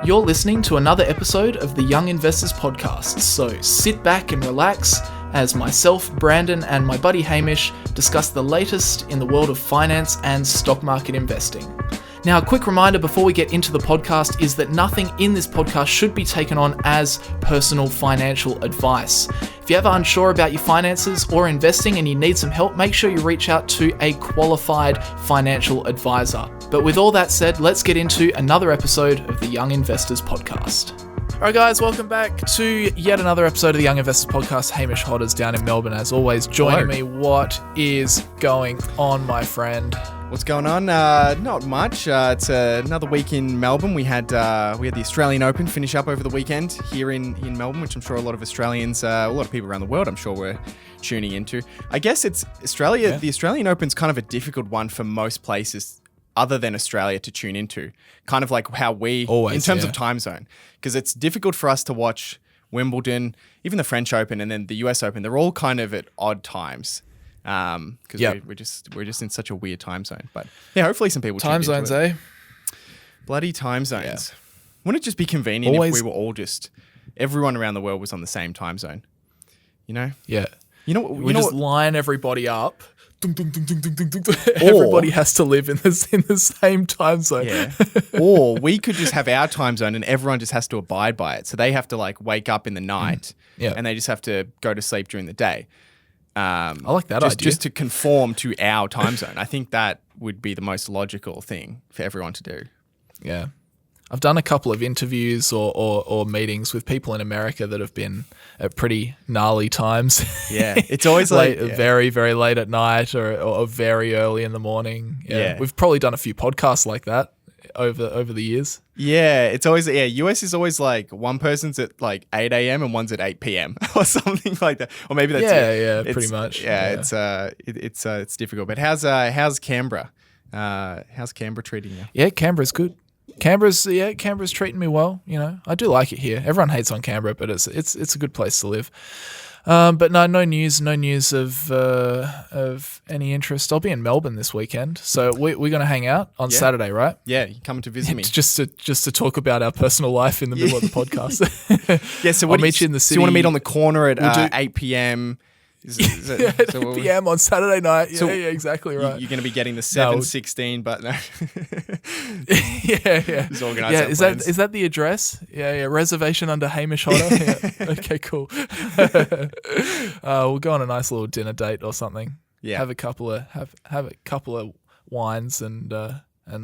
You're listening to another episode of the Young Investors Podcast, so sit back and relax as myself, Brandon, and my buddy Hamish discuss the latest in the world of finance and stock market investing. Now, a quick reminder before we get into the podcast is that nothing in this podcast should be taken on as personal financial advice. If you're ever unsure about your finances or investing and you need some help, make sure you reach out to a qualified financial advisor. But with all that said, let's get into another episode of the Young Investors Podcast. All right, guys, welcome back to yet another episode of the Young Investors Podcast. Hamish Hodder's down in Melbourne, as always, joining me. What is going on, my friend? What's going on? Not much. It's another week in Melbourne. We had the Australian Open finish up over the weekend here in Melbourne, which I'm sure a lot of Australians, a lot of people around the world, I'm sure were tuning into. I guess it's Australia. Yeah. The Australian Open's kind of a difficult one for most places other than Australia to tune into. Kind of like how we, always, in terms of time zone, because it's difficult for us to watch Wimbledon, even the French Open, and then the US Open. They're all kind of at odd times. Because we're just in such a weird time zone, but yeah, hopefully some people time zones, bloody time zones. Yeah. Wouldn't it just be convenient if we were all everyone around the world was on the same time zone? You know? Yeah. We just line everybody up. Everybody has to live in the same time zone. Yeah. Or we could just have our time zone and everyone just has to abide by it. So they have to wake up in the night, and they just have to go to sleep during the day. I like that idea. Just to conform to our time zone. I think that would be the most logical thing for everyone to do. Yeah. I've done a couple of interviews or meetings with people in America that have been at pretty gnarly times. Yeah. It's always very, very late at night or very early in the morning. Yeah. We've probably done a few podcasts like that over the years. Yeah, it's always US is always one person's at 8 a.m. and one's at 8 p.m. or something like that, or maybe that's pretty much. It's difficult. But how's Canberra? How's Canberra treating you? Yeah, Canberra's good. Canberra's treating me well. You know, I do like it here. Everyone hates on Canberra, but it's a good place to live. But no news of any interest. I'll be in Melbourne this weekend, so we're going to hang out on Saturday, right? Yeah, you're coming to visit me. Just to talk about our personal life in the middle of the podcast. Yeah, so I'll meet you in the city. So you want to meet on the corner at 8 p.m? At 8 p.m. on Saturday night. Yeah, exactly right. You're going to be getting the 716, but no. Yeah. Just organize is that the address? Yeah. Reservation under Hamish Hodder. Yeah. Okay, cool. We'll go on a nice little dinner date or something. Yeah. Have a couple of wines and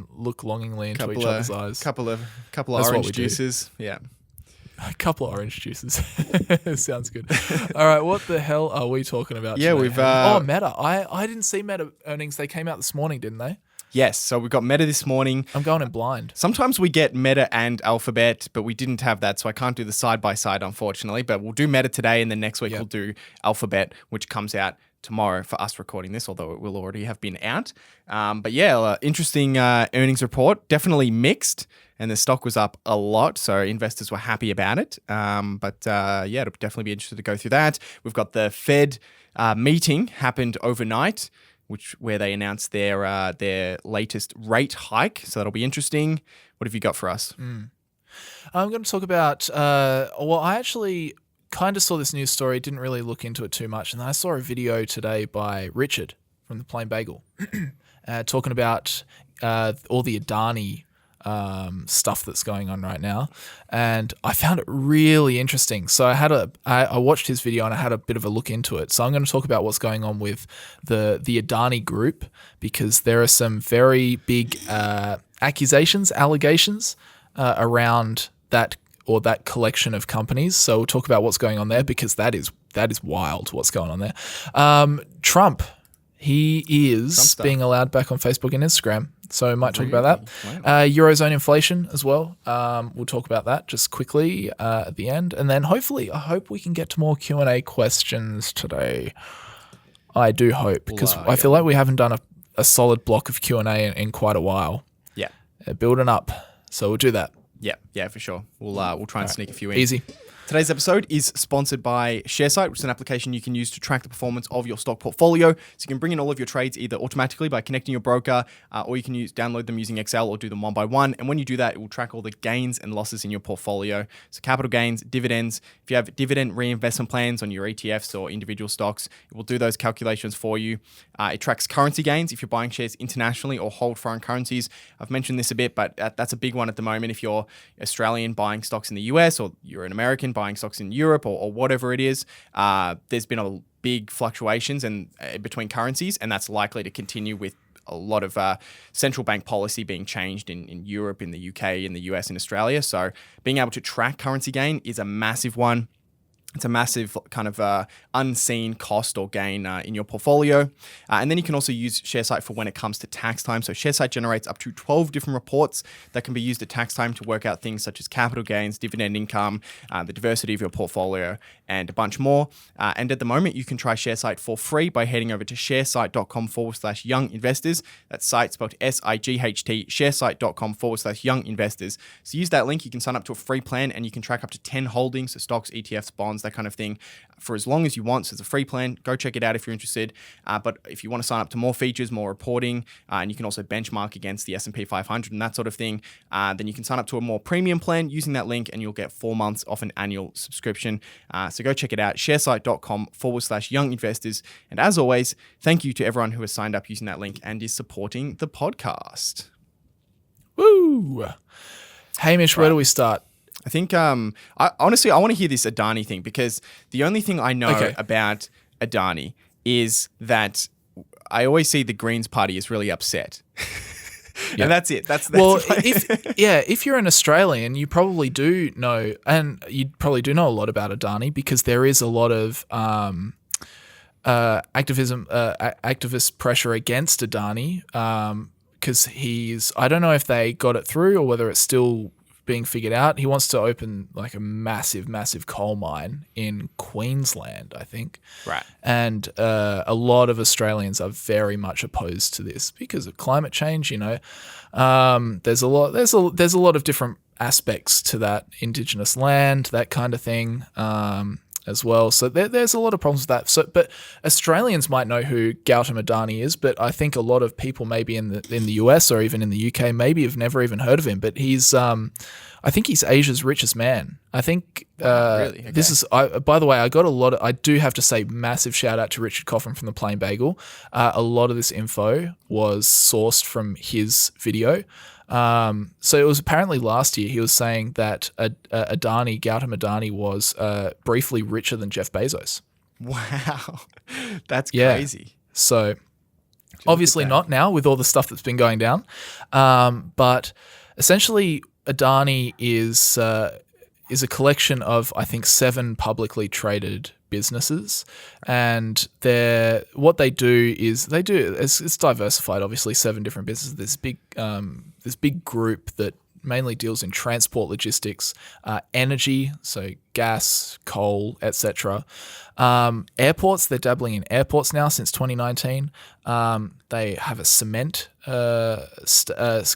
look longingly into each other's eyes. Couple of orange juices. Yeah. A couple of orange juices. Sounds good. All right, what the hell are we talking about today? We've... Meta. I didn't see Meta earnings. They came out this morning, didn't they? Yes, so we've got Meta this morning. I'm going in blind. Sometimes we get Meta and Alphabet, but we didn't have that, so I can't do the side-by-side, unfortunately. But we'll do Meta today, and then next week we'll do Alphabet, which comes out tomorrow for us recording this, although it will already have been out. Interesting earnings report. Definitely mixed. And the stock was up a lot, so investors were happy about it. It'll definitely be interesting to go through that. We've got the Fed meeting happened overnight, where they announced their latest rate hike. So that'll be interesting. What have you got for us? I'm going to talk about. I actually kind of saw this news story, didn't really look into it too much, and then I saw a video today by Richard from the Plain Bagel talking about all the Adani stuff that's going on right now, and I found it really interesting. So I watched his video and I had a bit of a look into it. So I'm going to talk about what's going on with the Adani group, because there are some very big allegations around that collection of companies. So we'll talk about what's going on there, because that is wild what's going on there. Trump, he is being allowed back on Facebook and Instagram. So we might talk about that. Wow. Eurozone inflation as well. We'll talk about that just quickly at the end. And then I hope we can get to more Q&A questions today. I do hope, because I feel like we haven't done a solid block of Q&A in quite a while. Yeah. Building up. So we'll do that. Yeah, for sure. We'll try and sneak a few in. Easy. Today's episode is sponsored by Sharesight, which is an application you can use to track the performance of your stock portfolio. So you can bring in all of your trades either automatically by connecting your broker, or you can download them using Excel or do them one by one. And when you do that, it will track all the gains and losses in your portfolio. So capital gains, dividends. If you have dividend reinvestment plans on your ETFs or individual stocks, it will do those calculations for you. It tracks currency gains if you're buying shares internationally or hold foreign currencies. I've mentioned this a bit, but that's a big one at the moment. If you're Australian buying stocks in the US, or you're an American buying stocks in Europe, or whatever it is, there's been a big fluctuations between currencies, and that's likely to continue with a lot of central bank policy being changed in Europe, in the UK, in the US, and Australia. So being able to track currency gain is a massive one. It's a massive kind of unseen cost or gain in your portfolio. And then you can also use Sharesight for when it comes to tax time. So Sharesight generates up to 12 different reports that can be used at tax time to work out things such as capital gains, dividend income, the diversity of your portfolio, and a bunch more. And at the moment, you can try Sharesight for free by heading over to sharesight.com/young investors. That's site spelled SIGHT, sharesight.com/young investors. So use that link. You can sign up to a free plan and you can track up to 10 holdings, so stocks, ETFs, bonds, that kind of thing, for as long as you want. So it's a free plan. Go check it out if you're interested. But if you want to sign up to more features, more reporting, and you can also benchmark against the S&P 500 and that sort of thing, then you can sign up to a more premium plan using that link, and you'll get 4 months off an annual subscription. So go check it out, sharesight.com/young investors. And as always, thank you to everyone who has signed up using that link and is supporting the podcast. Woo! Hamish, where do we start? I think, honestly, I want to hear this Adani thing, because the only thing I know about Adani is that I always see the Greens party is really upset. Yep. And that's it. That's if you're an Australian, you probably do know, and you probably do know a lot about Adani, because there is a lot of activist pressure against Adani, because I don't know if they got it through or whether it's still being figured out. He wants to open like a massive coal mine in Queensland, I think. Right. And a lot of Australians are very much opposed to this because of climate change. There's a lot of different aspects to that, Indigenous land, that kind of thing. As well. So there's a lot of problems with that. But Australians might know who Gautam Adani is, but I think a lot of people maybe in the US or even in the UK maybe have never even heard of him. But he's I think he's Asia's richest man. I think really? Okay. This is. By the way, I do have to say massive shout out to Richard Coffin from the Plain Bagel. A lot of this info was sourced from his video. So it was apparently last year he was saying that Gautam Adani was briefly richer than Jeff Bezos. Wow. That's crazy. So obviously not now with all the stuff that's been going down. But essentially Adani is a collection of, I think, 7 publicly traded businesses, and what they do is it's diversified. Obviously, 7 different businesses. This big group that mainly deals in transport, logistics, energy, so gas, coal, etc. Airports, they're dabbling in airports now since 2019. They have a cement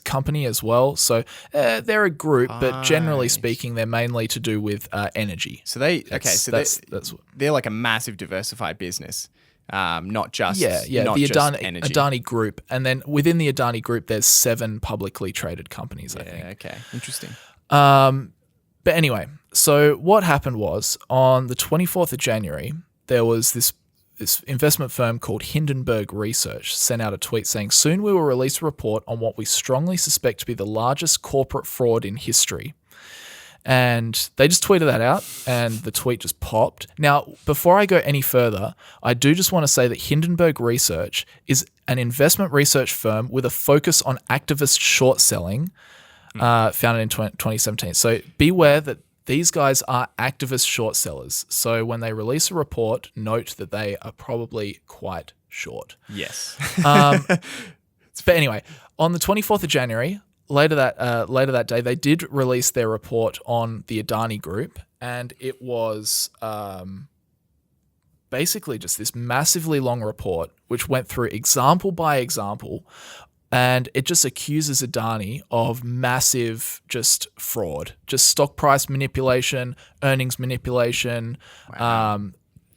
company as well. So they're a group, but generally speaking, they're mainly to do with energy. So they're like a massive diversified business. Not just the energy. Adani Group, and then within the Adani Group, there's 7 publicly traded companies. I think. Okay, interesting. But anyway, so what happened was on the 24th of January, there was this investment firm called Hindenburg Research sent out a tweet saying, "Soon we will release a report on what we strongly suspect to be the largest corporate fraud in history." And they just tweeted that out, and the tweet just popped. Now, before I go any further, I do just want to say that Hindenburg Research is an investment research firm with a focus on activist short selling, founded in 2017. So beware that these guys are activist short sellers. So when they release a report, note that they are probably quite short. Yes. But anyway, on the 24th of January, later that day, they did release their report on the Adani Group, and it was basically just this massively long report which went through example by example And it just accuses Adani of massive just fraud, just stock price manipulation, earnings manipulation,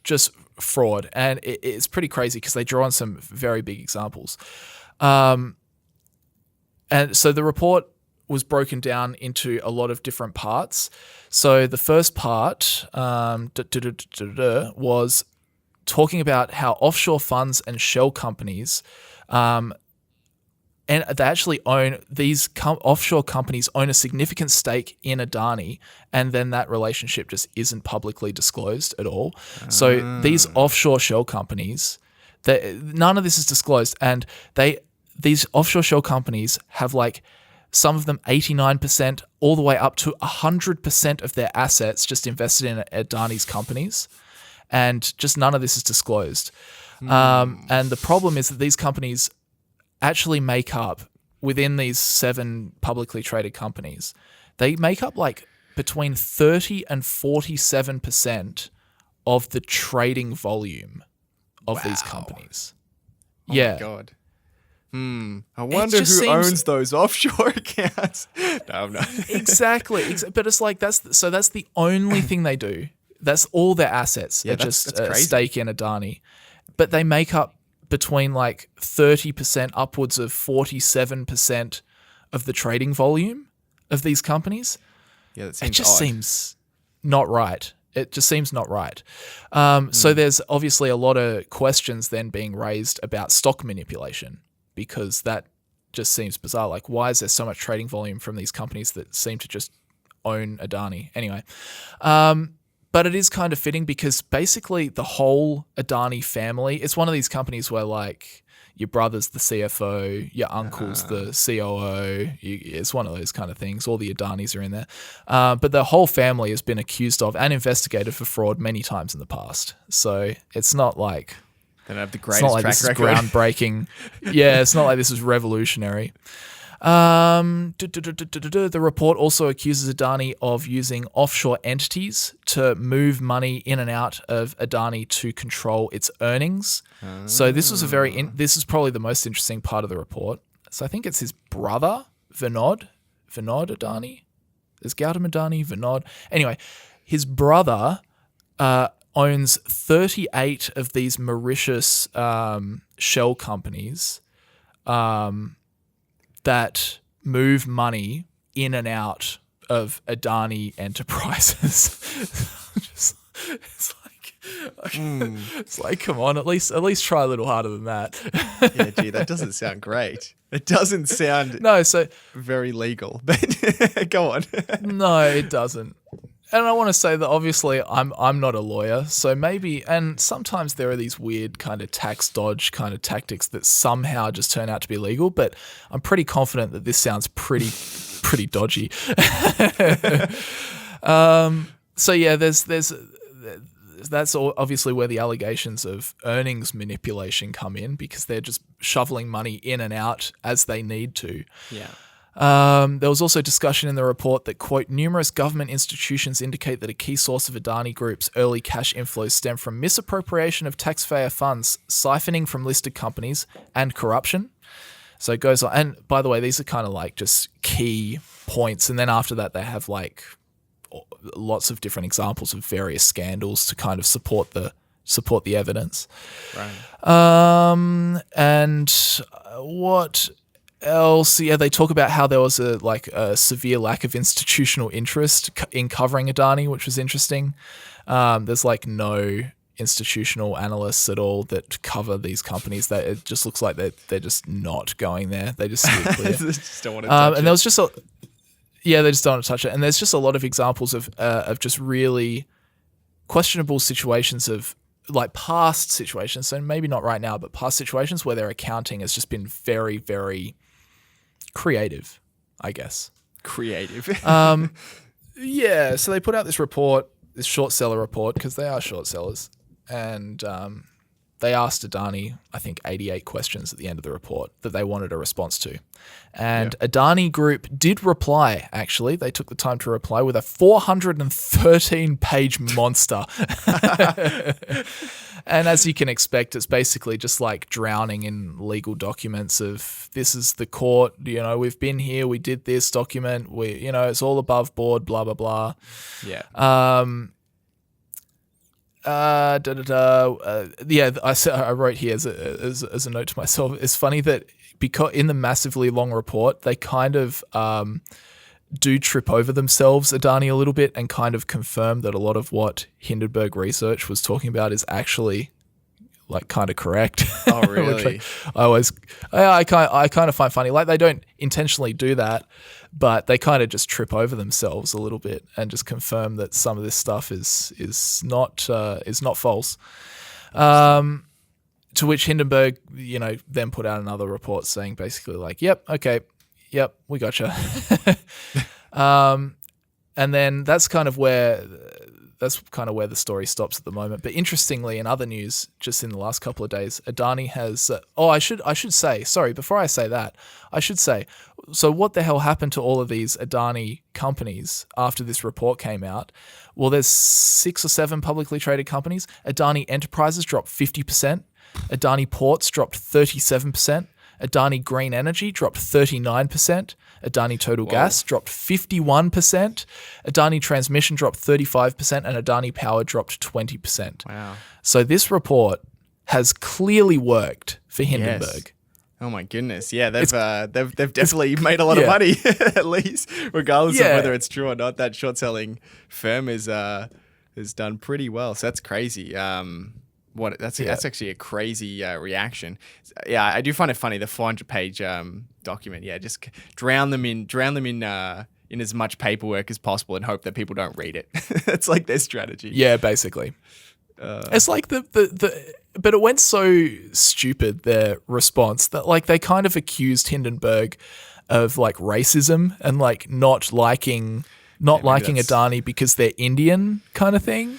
just fraud. And it's pretty crazy because they draw on some very big examples. And so the report was broken down into a lot of different parts. So the first part was talking about how offshore funds and shell companies and they actually own these offshore companies own a significant stake in Adani, and then that relationship just isn't publicly disclosed at all. So these offshore shell companies, none of this is disclosed, and these offshore shell companies have like some of them 89% all the way up to 100% of their assets just invested in Adani's companies, and just none of this is disclosed. And the problem is that these companies actually make up, within these 7 publicly traded companies, they make up like between 30 and 47% of the trading volume of these companies. Oh my God. I wonder who owns those offshore accounts. No, I'm not. Exactly. But it's like that's the only thing they do. That's all their assets. Yeah, that's a stake in Adani. But they make up between like 30% upwards of 47% of the trading volume of these companies. Yeah, that seems It just odd. seems not right. It just seems not right. So there's obviously a lot of questions then being raised about stock manipulation, because that just seems bizarre. Like, why is there so much trading volume from these companies that seem to just own Adani? Anyway, but it is kind of fitting because basically the whole Adani family, it's one of these companies where like your brother's the CFO, your uncle's the COO. It's one of those kind of things. All the Adanis are in there. But the whole family has been accused of and investigated for fraud many times in the past. So it's not like... They don't have the It's greatest not like track this is record. groundbreaking. Yeah, it's not like this is revolutionary. The report also accuses Adani of using offshore entities to move money in and out of Adani to control its earnings. So this was this is probably the most interesting part of the report. So I think it's his brother, Vinod Adani. There's Gautam Adani, Vinod. Anyway, his brother owns 38 of these Mauritius shell companies that move money in and out of Adani enterprises. It's like, come on, at least try a little harder than that. Yeah, gee, that doesn't sound great. It doesn't sound very legal. But go on. No, it doesn't. And I want to say that obviously I'm not a lawyer, so maybe, and sometimes there are these weird kind of tax dodge kind of tactics that somehow just turn out to be legal, but I'm pretty confident that this sounds pretty dodgy. So yeah, that's obviously where the allegations of earnings manipulation come in, because they're just shoveling money in and out as they need to. Yeah. There was also discussion in the report that, quote, numerous government institutions indicate that a key source of Adani Group's early cash inflows stem from misappropriation of taxpayer funds, siphoning from listed companies, and corruption. So it goes on. And by the way, these are kind of like just key points. And then after that, they have like lots of different examples of various scandals to kind of support the evidence. Right. And what else? Yeah, they talk about how there was a severe lack of institutional interest in covering Adani, which was interesting. There's like no institutional analysts at all that cover these companies. That it just looks like they're just not going there. They just steer clear. They just don't want to touch it. And there was just they just don't want to touch it. And there's just a lot of examples of just really questionable situations of like past situations. So maybe not right now, but past situations where their accounting has just been very, very creative, I guess. Creative. Yeah, so they put out this report, this short seller report, because they are short sellers, and they asked Adani, I think, 88 questions at the end of the report that they wanted a response to. And Adani Group did reply, actually. They took the time to reply with a 413-page monster. And as you can expect, it's basically just like drowning in legal documents of this is the court, we've been here, we did this document, it's all above board, blah, blah, blah. Yeah. I wrote here as a note to myself, it's funny that because in the massively long report, they kind of do trip over themselves, Adani, a little bit, and kind of confirm that a lot of what Hindenburg Research was talking about is actually like kind of correct. Oh, really? I kind of find funny. Like they don't intentionally do that, but they kind of just trip over themselves a little bit and just confirm that some of this stuff is not false. To which Hindenburg, then put out another report saying basically like, yep, okay, yep, we gotcha. And then that's kind of where the story stops at the moment. But interestingly, in other news, just in the last couple of days, Adani has. I should say. Sorry, before I say that, I should say. So, what the hell happened to all of these Adani companies after this report came out? Well, there's 6 or 7 publicly traded companies. Adani Enterprises dropped 50%. Adani Ports dropped 37%. Adani Green Energy dropped 39%. Adani Total Gas dropped 51%. Adani Transmission dropped 35%. And Adani Power dropped 20%. Wow. So this report has clearly worked for Hindenburg. Yes. Oh my goodness. Yeah, they've definitely made a lot of money, at least, regardless of whether it's true or not. That short selling firm has done pretty well. So that's crazy. That's actually a crazy reaction. Yeah, I do find it funny, the 400-page document. Yeah, just drown them in as much paperwork as possible and hope that people don't read it. It's like their strategy. Yeah, basically. It's like but it went so stupid, their response, that like they kind of accused Hindenburg of like racism and like not liking Adani because they're Indian kind of thing.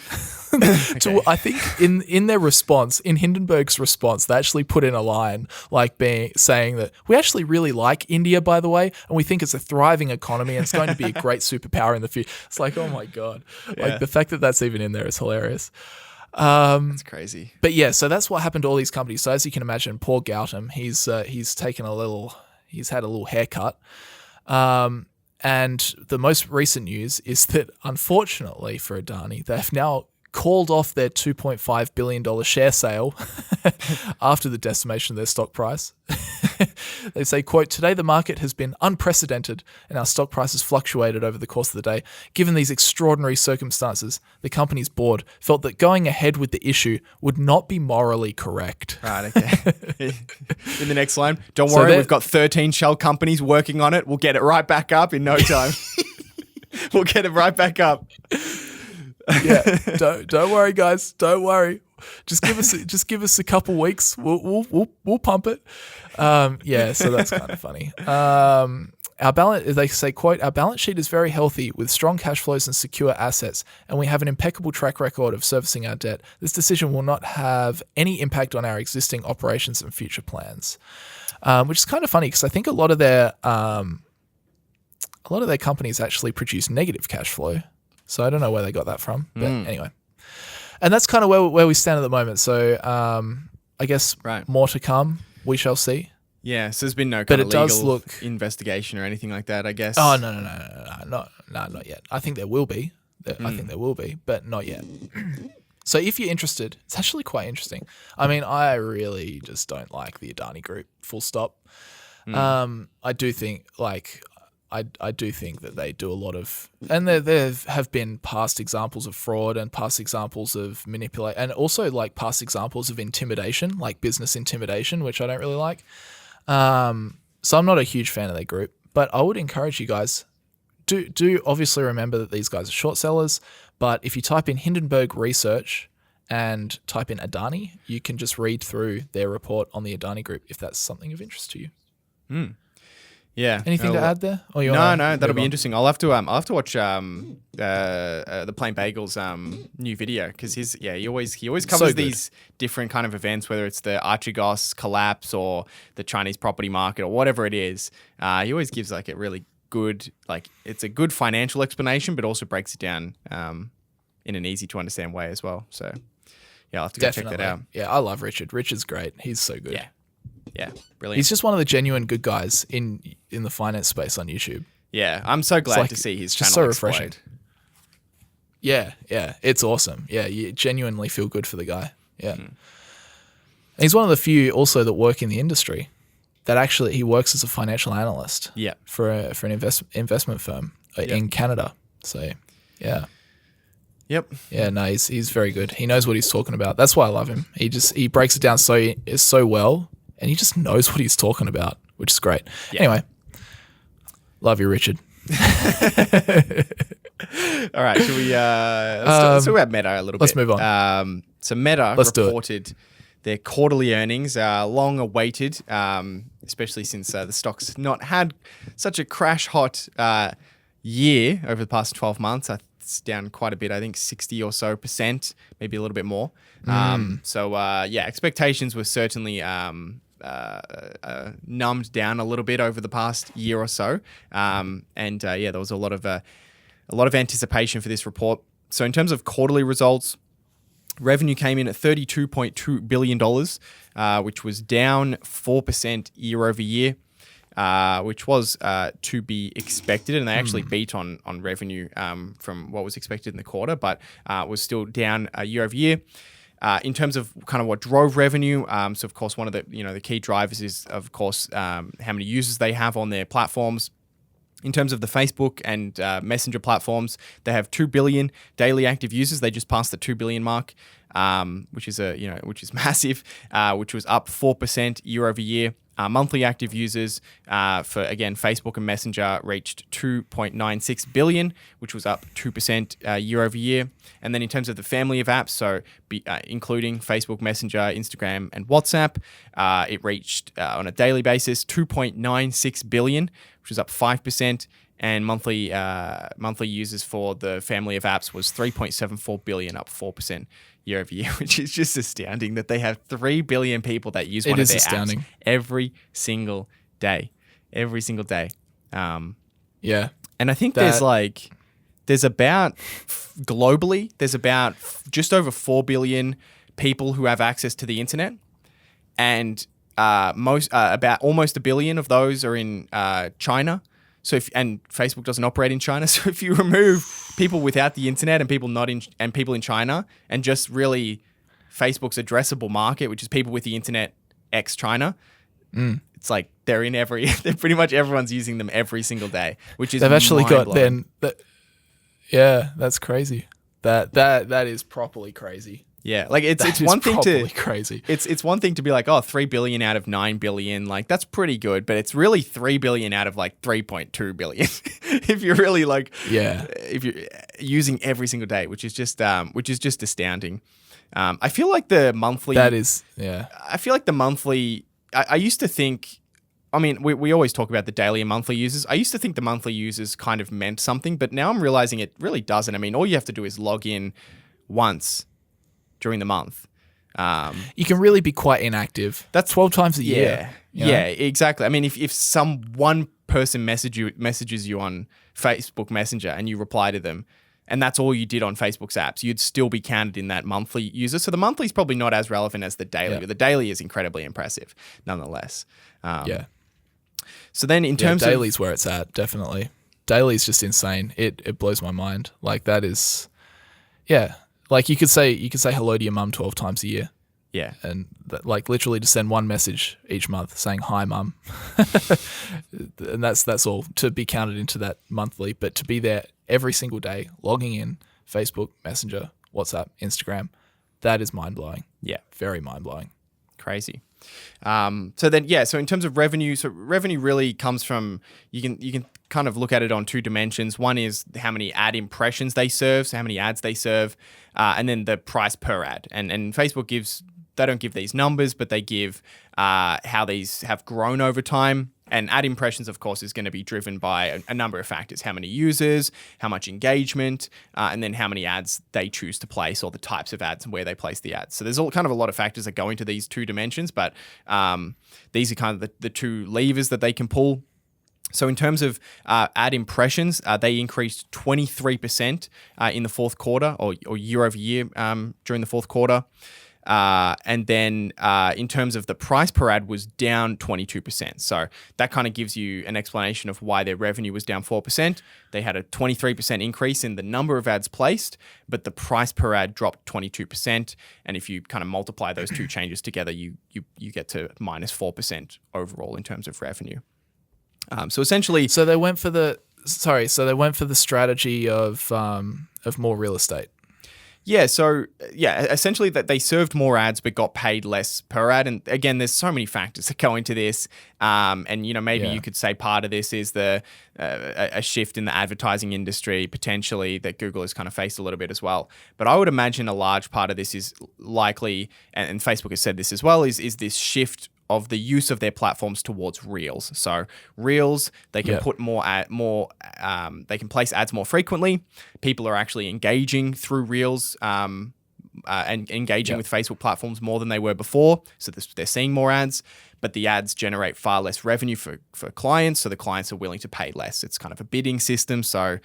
Okay. I think in their response, in Hindenburg's response, they actually put in a line like saying that we actually really like India, by the way, and we think it's a thriving economy and it's going to be a great superpower in the future. It's like, oh my God. Yeah. Like the fact that that's even in there is hilarious. That's crazy. But yeah, so that's what happened to all these companies. So as you can imagine, poor Gautam, he's had a little haircut. And the most recent news is that, unfortunately for Adani, they've now called off their $2.5 billion share sale after the decimation of their stock price. They say, quote, "Today the market has been unprecedented and our stock price has fluctuated over the course of the day. Given these extraordinary circumstances, the company's board felt that going ahead with the issue would not be morally correct." Right, okay. In the next line, don't worry, we've got 13 shell companies working on it. We'll get it right back up in no time. We'll get it right back up. Yeah, don't worry, guys. Don't worry. Just give us a couple weeks. We'll pump it. So that's kind of funny. They say, quote, "Our balance sheet is very healthy with strong cash flows and secure assets, and we have an impeccable track record of servicing our debt. This decision will not have any impact on our existing operations and future plans," which is kind of funny because I think a lot of their companies actually produce negative cash flow. So I don't know where they got that from, but anyway. And that's kind of where we stand at the moment. So I guess more to come. We shall see. Yeah, so there's been no kind of legal investigation or anything like that, I guess. Oh, no, not yet. I think there will be. I think there will be, but not yet. So if you're interested, it's actually quite interesting. I mean, I really just don't like the Adani Group, full stop. I do think I do think that they do a lot of, and there have been past examples of fraud and past examples of manipulate, and also like past examples of intimidation, like business intimidation, which I don't really like. So I'm not a huge fan of their group, but I would encourage you guys, do obviously remember that these guys are short sellers, but if you type in Hindenburg Research and type in Adani, you can just read through their report on the Adani Group if that's something of interest to you. Yeah. Anything to add there? Or no, that'll be interesting. I'll have to watch the Plain Bagels new video because he always covers these different kind of events, whether it's the Archegos collapse or the Chinese property market or whatever it is. He always gives like a really good, it's a good financial explanation, but also breaks it down in an easy to understand way as well. So I'll have to go check that out. Yeah, I love Richard. Richard's great. He's so good. Yeah, brilliant. He's just one of the genuine good guys in the finance space on YouTube. Yeah, I'm so glad to see his channel so explode. refreshing. Yeah, it's awesome. Yeah, you genuinely feel good for the guy. Yeah. And he's one of the few also that work in the industry that actually he works as a financial analyst for an investment firm in Canada. So, yeah. Yep. Yeah, no, he's very good. He knows what he's talking about. That's why I love him. He breaks it down so well, and he just knows what he's talking about, which is great. Yeah. Anyway, love you, Richard. All right, should we let's talk about Meta a little bit. Let's move on. So Meta reported their quarterly earnings, long awaited, especially since the stock's not had such a crash hot year over the past 12 months. It's down quite a bit, I think 60 or so %, maybe a little bit more. Expectations were certainly numbed down a little bit over the past year or so. There was a lot of anticipation for this report. So in terms of quarterly results, revenue came in at $32.2 billion, which was down 4% year over year, which was to be expected. And they actually beat on revenue from what was expected in the quarter, but was still down year over year. In terms of kind of what drove revenue, so of course one of the key drivers is of course how many users they have on their platforms. In terms of the Facebook and Messenger platforms, they have 2 billion daily active users. They just passed the 2 billion mark, which is massive, which was up 4% year over year. Monthly active users for, again, Facebook and Messenger reached 2.96 billion, which was up 2% year over year. And then in terms of the family of apps, so including Facebook, Messenger, Instagram, and WhatsApp, it reached on a daily basis 2.96 billion, which was up 5%. And monthly users for the family of apps was 3.74 billion, up 4% year over year, which is just astounding that they have 3 billion people that use one of their apps every single day. And I think there's about globally, there's about just over 4 billion people who have access to the internet, and about almost a billion of those are in China. So and Facebook doesn't operate in China. So if you remove people without the internet and people in China, and just really Facebook's addressable market, which is people with the internet ex China, it's like they're pretty much everyone's using them every single day, which is they've actually got then. That's crazy. That is properly crazy. Yeah, like it's one thing to crazy. It's one thing to be like, 3 billion out of 9 billion, like that's pretty good, but it's really 3 billion out of like 3.2 billion. If you're really if you're using every single day, which is just astounding. I feel like the monthly. I feel like the monthly. I used to think. I mean, we always talk about the daily and monthly users. I used to think the monthly users kind of meant something, but now I'm realizing it really doesn't. I mean, all you have to do is log in once during the month. You can really be quite inactive. That's 12 times a year. Yeah, exactly. I mean, if one person messages you on Facebook Messenger and you reply to them, and that's all you did on Facebook's apps, you'd still be counted in that monthly user. So the monthly is probably not as relevant as the daily, but the daily is incredibly impressive nonetheless. So then in terms of... daily's where it's at, definitely. Daily's just insane. It blows my mind. Like that is... Yeah. Like you could say hello to your mum 12 times a year. Yeah. And like literally just send one message each month saying, hi, mum. And that's all to be counted into that monthly. But to be there every single day, logging in, Facebook, Messenger, WhatsApp, Instagram, that is mind-blowing. Yeah. Very mind-blowing. Crazy. So in terms of revenue, so revenue really comes from, you can kind of look at it on two dimensions. One is how many ad impressions they serve, so how many ads they serve, and then the price per ad. And Facebook they don't give these numbers, but they give how these have grown over time. And ad impressions, of course, is going to be driven by a number of factors: how many users, how much engagement, and then how many ads they choose to place, or the types of ads and where they place the ads. So there's kind of a lot of factors that go into these two dimensions, but these are kind of the two levers that they can pull. So in terms of ad impressions, they increased 23% in the fourth quarter, or year over year during the fourth quarter. And then in terms of the price per ad was down 22%. So that kind of gives you an explanation of why their revenue was down 4%. They had a 23% increase in the number of ads placed, but the price per ad dropped 22%. And if you kind of multiply those two changes together, you get to minus 4% overall in terms of revenue. So essentially, So they went for the strategy of more real estate. yeah, so essentially that they served more ads but got paid less per ad. And again, there's so many factors that go into this. And maybe you could say part of this is a shift in the advertising industry potentially that Google has kind of faced a little bit as well. But I would imagine a large part of this is likely, and Facebook has said this as well, is this shift of the use of their platforms towards Reels. So Reels, they can put they can place ads more frequently. People are actually engaging through Reels and engaging with Facebook platforms more than they were before. So they're seeing more ads, but the ads generate far less revenue for clients. So the clients are willing to pay less. It's kind of a bidding system. So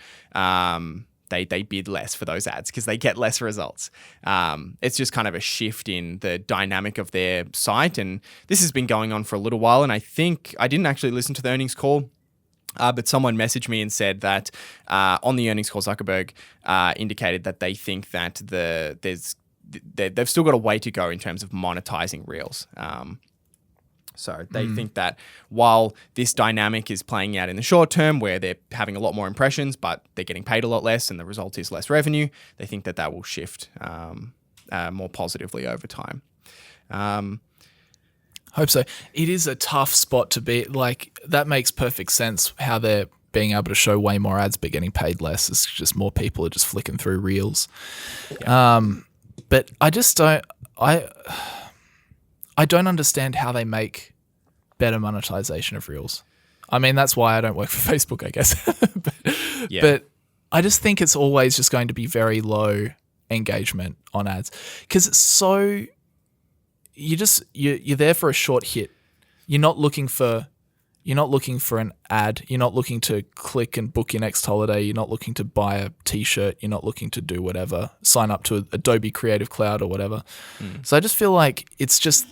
they bid less for those ads because they get less results. It's just kind of a shift in the dynamic of their site. And this has been going on for a little while. And I think I didn't actually listen to the earnings call, but someone messaged me and said that on the earnings call, Zuckerberg indicated that they think that they've still got a way to go in terms of monetizing Reels. So they think that while this dynamic is playing out in the short term where they're having a lot more impressions, but they're getting paid a lot less and the result is less revenue, they think that will shift more positively over time. Hope so. It is a tough spot to be. Like, that makes perfect sense how they're being able to show way more ads but getting paid less. It's just more people are just flicking through Reels. Yeah. But I just don't... I don't understand how they make better monetization of Reels. I mean, that's why I don't work for Facebook, I guess. But I just think it's always just going to be very low engagement on ads because it's so you're there for a short hit. You're not looking for an ad. You're not looking to click and book your next holiday. You're not looking to buy a t-shirt. You're not looking to do whatever, sign up to Adobe Creative Cloud or whatever. So I just feel like it's just,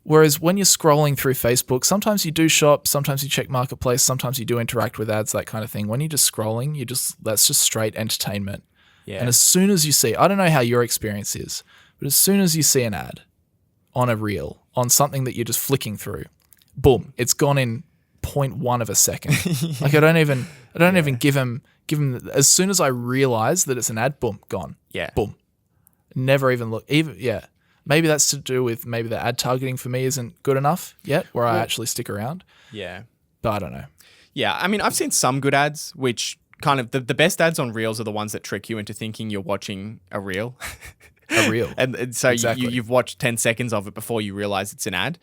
whereas when you're scrolling through Facebook, sometimes you do shop, sometimes you check Marketplace, sometimes you do interact with ads, that kind of thing. When you're just scrolling, that's just straight entertainment. Yeah. And as soon as you see, I don't know how your experience is, but as soon as you see an ad on a reel, on something that you're just flicking through, boom, it's gone in 0.1 of a second. Like I don't even give them, as soon as I realize that it's an ad, boom, gone. Yeah. Boom. Never even look. Maybe that's to do with maybe the ad targeting for me isn't good enough yet where I actually stick around. Yeah. But I don't know. Yeah. I mean, I've seen some good ads, which kind of the best ads on Reels are the ones that trick you into thinking you're watching a reel. A reel. and so exactly. you've watched 10 seconds of it before you realize it's an ad.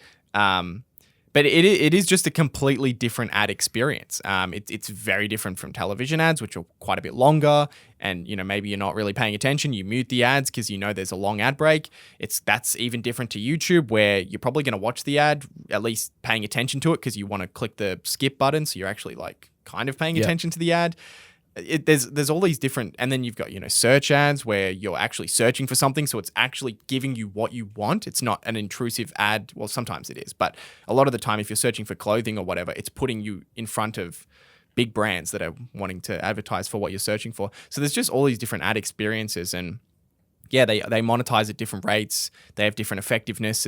But it is just a completely different ad experience. It's very different from television ads, which are quite a bit longer. And, maybe you're not really paying attention. You mute the ads because there's a long ad break. That's even different to YouTube, where you're probably going to watch the ad, at least paying attention to it because you want to click the skip button. So you're actually kind of paying attention to the ad. There's all these different, and then you've got search ads where you're actually searching for something, so it's actually giving you what you want. It's not an intrusive ad. Well, sometimes it is, but a lot of the time, if you're searching for clothing or whatever, it's putting you in front of big brands that are wanting to advertise for what you're searching for. So there's just all these different ad experiences, and yeah, they monetize at different rates. They have different effectiveness,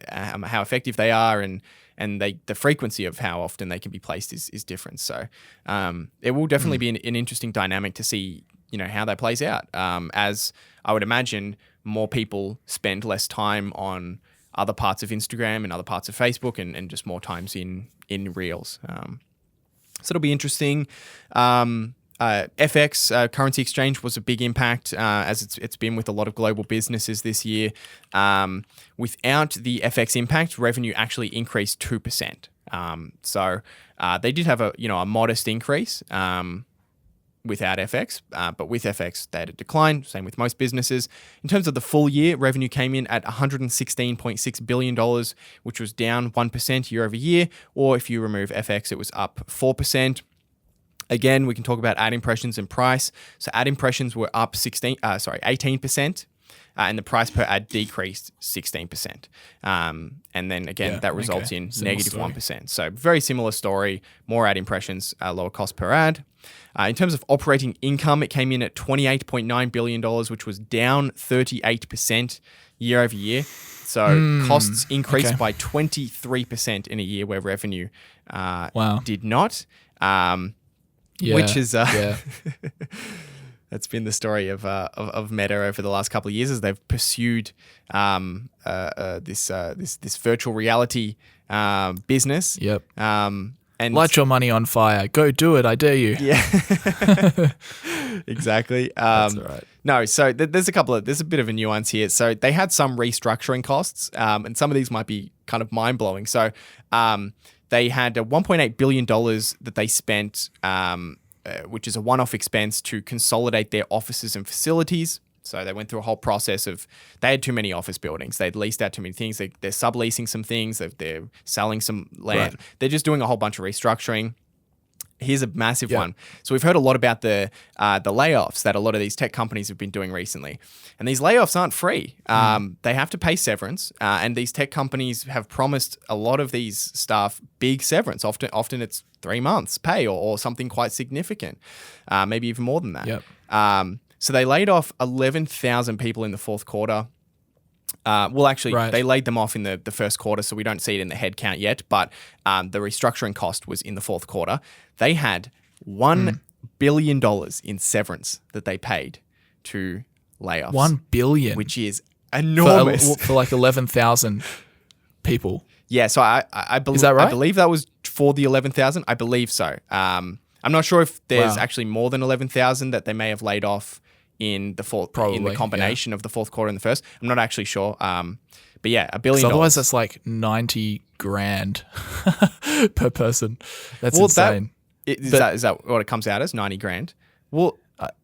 how effective they are, and the frequency of how often they can be placed is different. So it will definitely be an interesting dynamic to see, how that plays out. As I would imagine, more people spend less time on other parts of Instagram and other parts of Facebook, and just more times in Reels. So it'll be interesting. FX, currency exchange, was a big impact as it's been with a lot of global businesses this year. Without the FX impact, revenue actually increased 2%. So they did have a modest increase, without FX, but with FX, they had a decline. Same with most businesses. In terms of the full year, revenue came in at $116.6 billion, which was down 1% year over year. Or if you remove FX, it was up 4%. Again, we can talk about ad impressions and price. So ad impressions were up 18%. And the price per ad decreased 16%. And then again, that results in negative 1%. So very similar story, more ad impressions, lower cost per ad. In terms of operating income, it came in at $28.9 billion, which was down 38% year over year. So costs increased by 23% in a year where revenue did not. Which is that's been the story of Meta over the last couple of years as they've pursued this virtual reality business. Yep. And light your money on fire. Go do it. I dare you. Yeah. Exactly. That's all right. No, so there's a bit of a nuance here. So they had some restructuring costs, and some of these might be kind of mind blowing. So they had $1.8 billion that they spent. Which is a one-off expense to consolidate their offices and facilities. So they went through a whole process of, they had too many office buildings. They'd leased out too many things. They're subleasing some things. They're selling some land. Right. They're just doing a whole bunch of restructuring. Here's a massive one. So we've heard a lot about the layoffs that a lot of these tech companies have been doing recently. And these layoffs aren't free. They have to pay severance. And these tech companies have promised a lot of these staff big severance. Often it's 3 months pay or something quite significant, maybe even more than that. Yep. So they laid off 11,000 people in the fourth quarter. They laid them off in the first quarter, so we don't see it in the headcount yet. But the restructuring cost was in the fourth quarter. They had $1 billion in severance that they paid to layoffs. $1 billion, which is enormous for like 11,000 people. Yeah, so I believe, is that right? I believe that was for the 11,000. I believe so. I'm not sure if there's actually more than 11,000 that they may have laid off in the fourth, in the combination of the fourth quarter and the first. I'm not actually sure. But yeah, $1 billion. Otherwise, that's like 90 grand per person. That's insane. Is that what it comes out as? 90 grand? Well,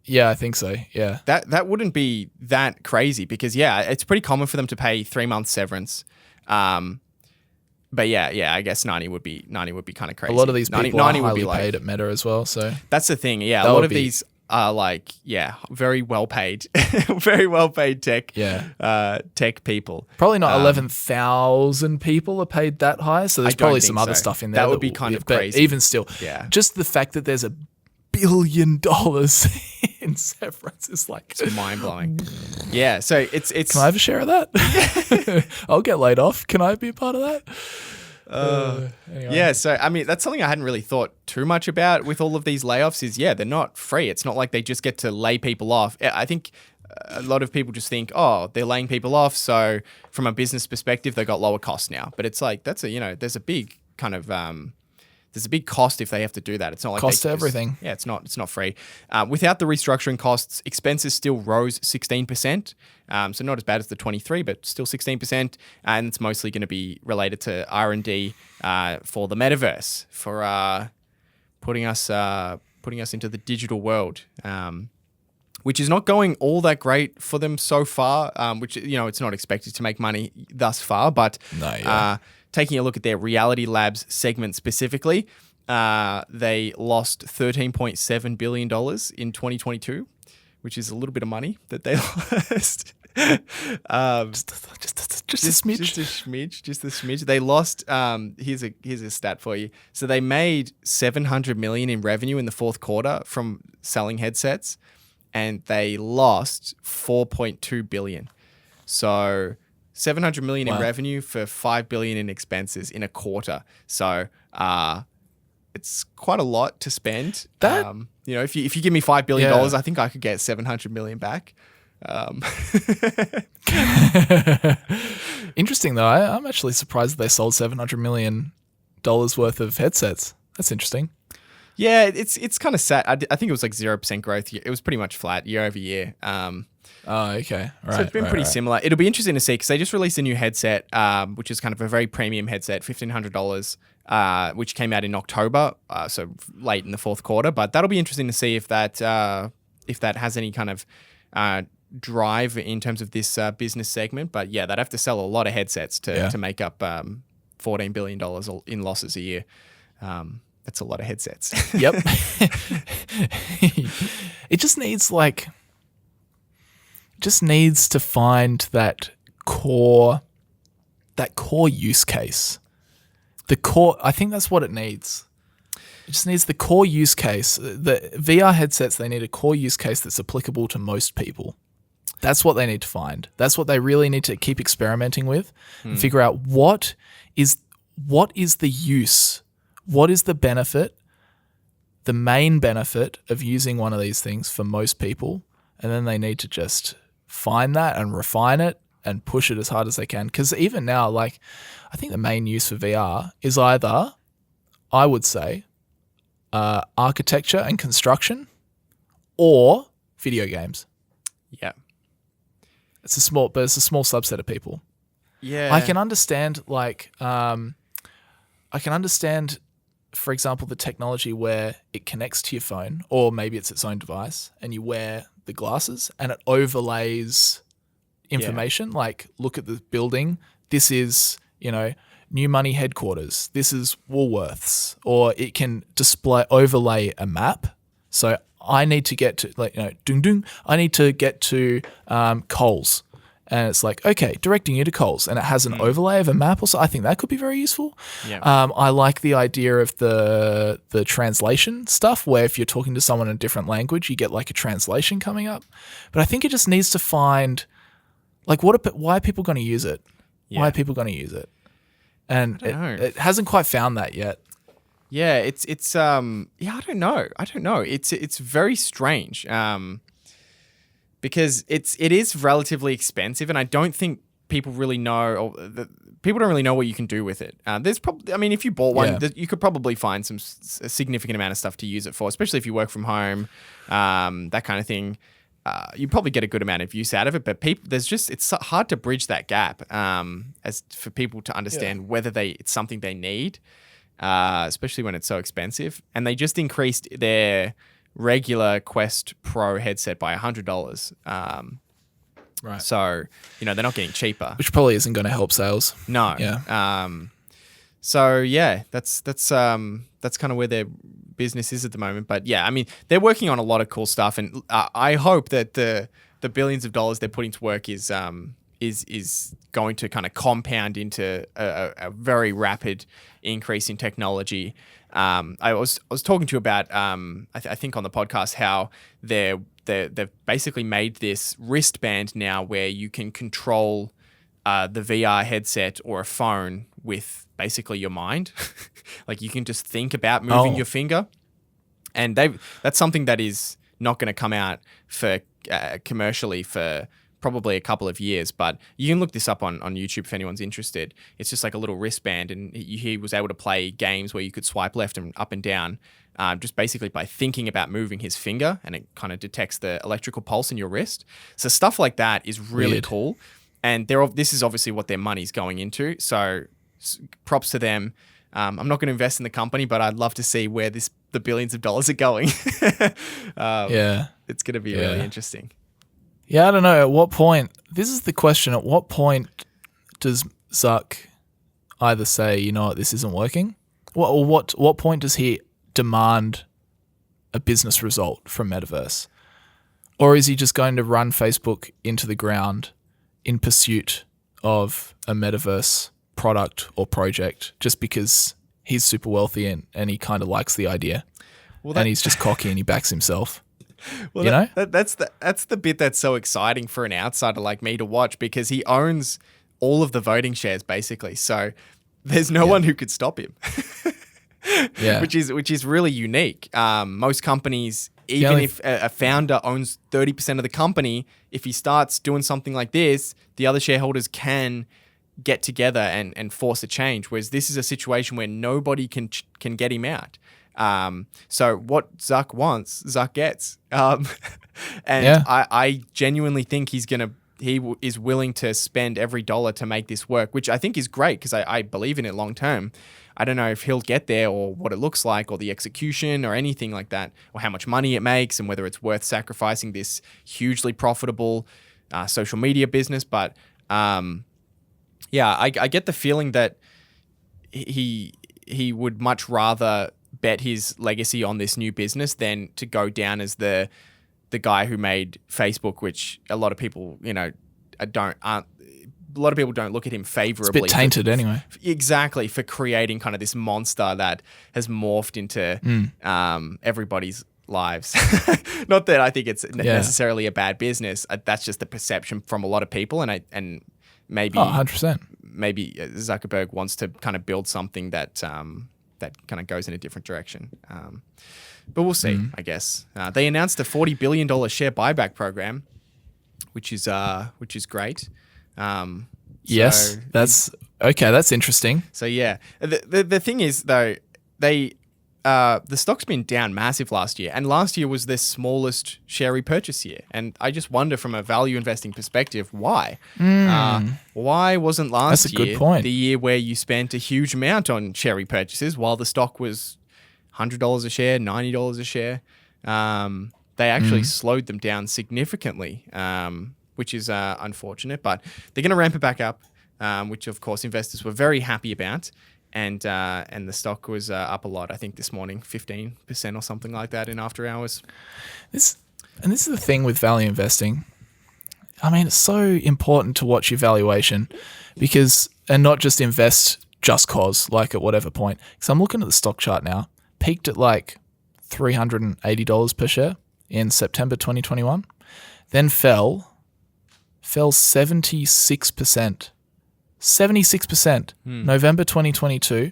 yeah, I think so. Yeah. That wouldn't be that crazy because it's pretty common for them to pay 3 months severance. But yeah, I guess 90 would be kind of crazy. A lot of these people are highly paid at Meta as well. So that's the thing. Yeah, a lot of these are very well paid, very well paid tech people. Probably not 11,000 people are paid that high. So there's probably some other stuff in there that would be kind of crazy. But even still, just the fact that there's $1 billion in severance is like it's mind blowing. Yeah, so it's. Can I have a share of that? I'll get laid off. Can I be a part of that? Anyway. Yeah, so I mean that's something I hadn't really thought too much about with all of these layoffs. Is they're not free. It's not like they just get to lay people off. I think a lot of people just think, oh, they're laying people off, so from a business perspective, they got lower costs now. But it's like there's a big kind of there's a big cost if they have to do that. It's not like cost to everything. Yeah, it's not free. Without the restructuring costs, expenses still rose 16%. So not as bad as the 23, but still 16%. And it's mostly going to be related to R&D for the metaverse, for putting us into the digital world, which is not going all that great for them so far. Which it's not expected to make money thus far, but taking a look at their Reality Labs segment specifically, they lost $13.7 billion in 2022, which is a little bit of money that they lost. Just a smidge. Just a smidge. They lost. Here's a stat for you. So they made $700 million in revenue in the fourth quarter from selling headsets, and they lost $4.2 billion. So $700 million in revenue for $5 billion in expenses in a quarter. So it's quite a lot to spend. That if you give me $5 billion, I think I could get $700 million back. Interesting though. I'm actually surprised that they sold $700 million worth of headsets. That's interesting. Yeah, it's kind of sad. I think it was like 0% growth. It was pretty much flat year over year. Oh, okay. Right. So it's been pretty similar. It'll be interesting to see because they just released a new headset, which is kind of a very premium headset, $1,500, which came out in October, so late in the fourth quarter. But that'll be interesting to see if that has any kind of drive in terms of this business segment. But yeah, they'd have to sell a lot of headsets to make up $14 billion in losses a year. That's a lot of headsets. Yep. It just needs to find that core use case. I think that's what it needs. It just needs the core use case. The VR headsets, they need a core use case that's applicable to most people. That's what they need to find. That's what they really need to keep experimenting with and figure out what is the use, what is the benefit, the main benefit of using one of these things for most people, and then they need to just find that and refine it and push it as hard as they can. Because even now, like, I think the main use for VR is either, I would say, architecture and construction or video games. Yeah. It's a small subset of people. Yeah. I can understand, for example, the technology where it connects to your phone, or maybe it's its own device, and you wear the glasses and it overlays information. Like, look at the building. This is, New Money headquarters. This is Woolworths. Or it can overlay a map. So I need to get to, I need to get to Coles. And it's like, okay, directing you to Coles. And it has an overlay of a map or so. I think that could be very useful. Yeah. I like the idea of the translation stuff, where if you're talking to someone in a different language, you get like a translation coming up. But I think it just needs to find, like, why are people going to use it? Yeah. Why are people going to use it? And it hasn't quite found that yet. Yeah, it's I don't know. It's very strange. Because it is relatively expensive, and I don't think people really know, or people don't really know what you can do with it. There's probably, if you bought one, you could probably find a significant amount of stuff to use it for, especially if you work from home, that kind of thing. You probably get a good amount of use out of it, but it's hard to bridge that gap as for people to understand whether it's something they need, especially when it's so expensive. And they just increased their regular Quest Pro headset by $100. Right. So, they're not getting cheaper. Which probably isn't going to help sales. No. Yeah. So yeah, that's kind of where their business is at the moment. But yeah, they're working on a lot of cool stuff, and I hope that the billions of dollars they're putting to work is going to kind of compound into a very rapid increase in technology. I was talking to you about I think on the podcast how they've basically made this wristband now where you can control the VR headset or a phone with basically your mind. Like, you can just think about moving your finger, and that's something that is not going to come out for commercially for probably a couple of years, but you can look this up on YouTube if anyone's interested. It's just like a little wristband, and he was able to play games where you could swipe left and up and down, just basically by thinking about moving his finger, and it kind of detects the electrical pulse in your wrist. So stuff like that is really cool, and this is obviously what their money's going into. So props to them. I'm not going to invest in the company, but I'd love to see where the billions of dollars are going. It's going to be really interesting. Yeah, I don't know. At what point? This is the question. At what point does Zuck either say, you know what, this isn't working? What point does he demand a business result from Metaverse? Or is he just going to run Facebook into the ground in pursuit of a Metaverse product or project just because he's super wealthy and he kind of likes the idea? And he's just cocky and he backs himself. Well, that's the bit that's so exciting for an outsider like me to watch, because he owns all of the voting shares basically. So there's no one who could stop him. which is really unique. Most companies, even if a founder owns 30% of the company, if he starts doing something like this, the other shareholders can get together and force a change. Whereas this is a situation where nobody can get him out. So what Zuck wants, Zuck gets. And I genuinely think he is willing to spend every dollar to make this work, which I think is great because I believe in it long term. I don't know if he'll get there or what it looks like or the execution or anything like that or how much money it makes and whether it's worth sacrificing this hugely profitable social media business. But I get the feeling that he would much rather bet his legacy on this new business than to go down as the guy who made Facebook, which a lot of people, a lot of people don't look at him favorably. It's a bit tainted anyway. Exactly, for creating kind of this monster that has morphed into everybody's lives. Not that I think it's necessarily a bad business. That's just the perception from a lot of people, and maybe 100%. Maybe Zuckerberg wants to kind of build something that that kind of goes in a different direction. But we'll see, I guess. They announced a $40 billion share buyback program, which is great. Yes, that's okay. That's interesting. So yeah, the thing is though, the stock's been down massive last year, and last year was their smallest share repurchase year. And I just wonder, from a value investing perspective, why? Why wasn't last year the year where you spent a huge amount on share repurchases while the stock was $100 a share, $90 a share? They actually slowed them down significantly, which is unfortunate. But they're going to ramp it back up, which of course investors were very happy about. And the stock was up a lot, I think this morning, 15% or something like that in after hours. This is the thing with value investing. I mean, it's so important to watch your valuation and not just invest just cause, like at whatever point. Because I'm looking at the stock chart now, peaked at like $380 per share in September 2021, then fell 76%. 76%. November 2022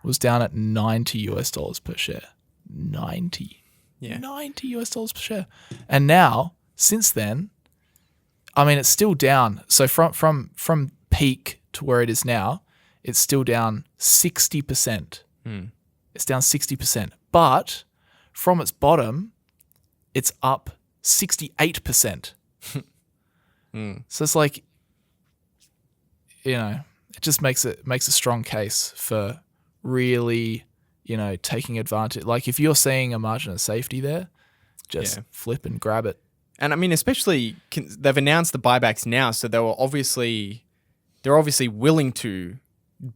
was down at $90 per share. 90. Yeah. $90 per share. And now, since then, I mean, it's still down. So from peak to where it is now, it's still down 60%. It's down 60%. But from its bottom, it's up 68%. So it's like, it just makes a strong case for really, taking advantage. Like if you're seeing a margin of safety there, just flip and grab it. And I mean, especially they've announced the buybacks now, so they're obviously willing to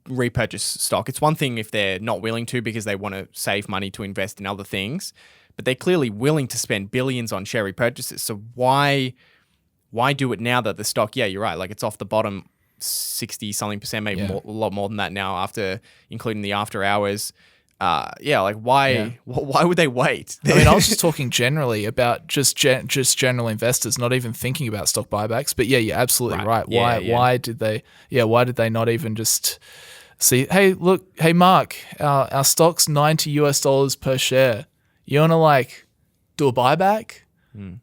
repurchase stock. It's one thing if they're not willing to because they want to save money to invest in other things, but they're clearly willing to spend billions on share repurchases. So why do it now that the stock? Yeah, you're right. Like it's off the bottom 60 something percent, maybe a lot more than that now after including the after hours. Like why would they wait? I mean, I was just talking generally about just general investors not even thinking about stock buybacks. But yeah, you're absolutely right. Why did they not even just see, hey, look, hey Mark, our stock's $90 per share. You wanna like do a buyback?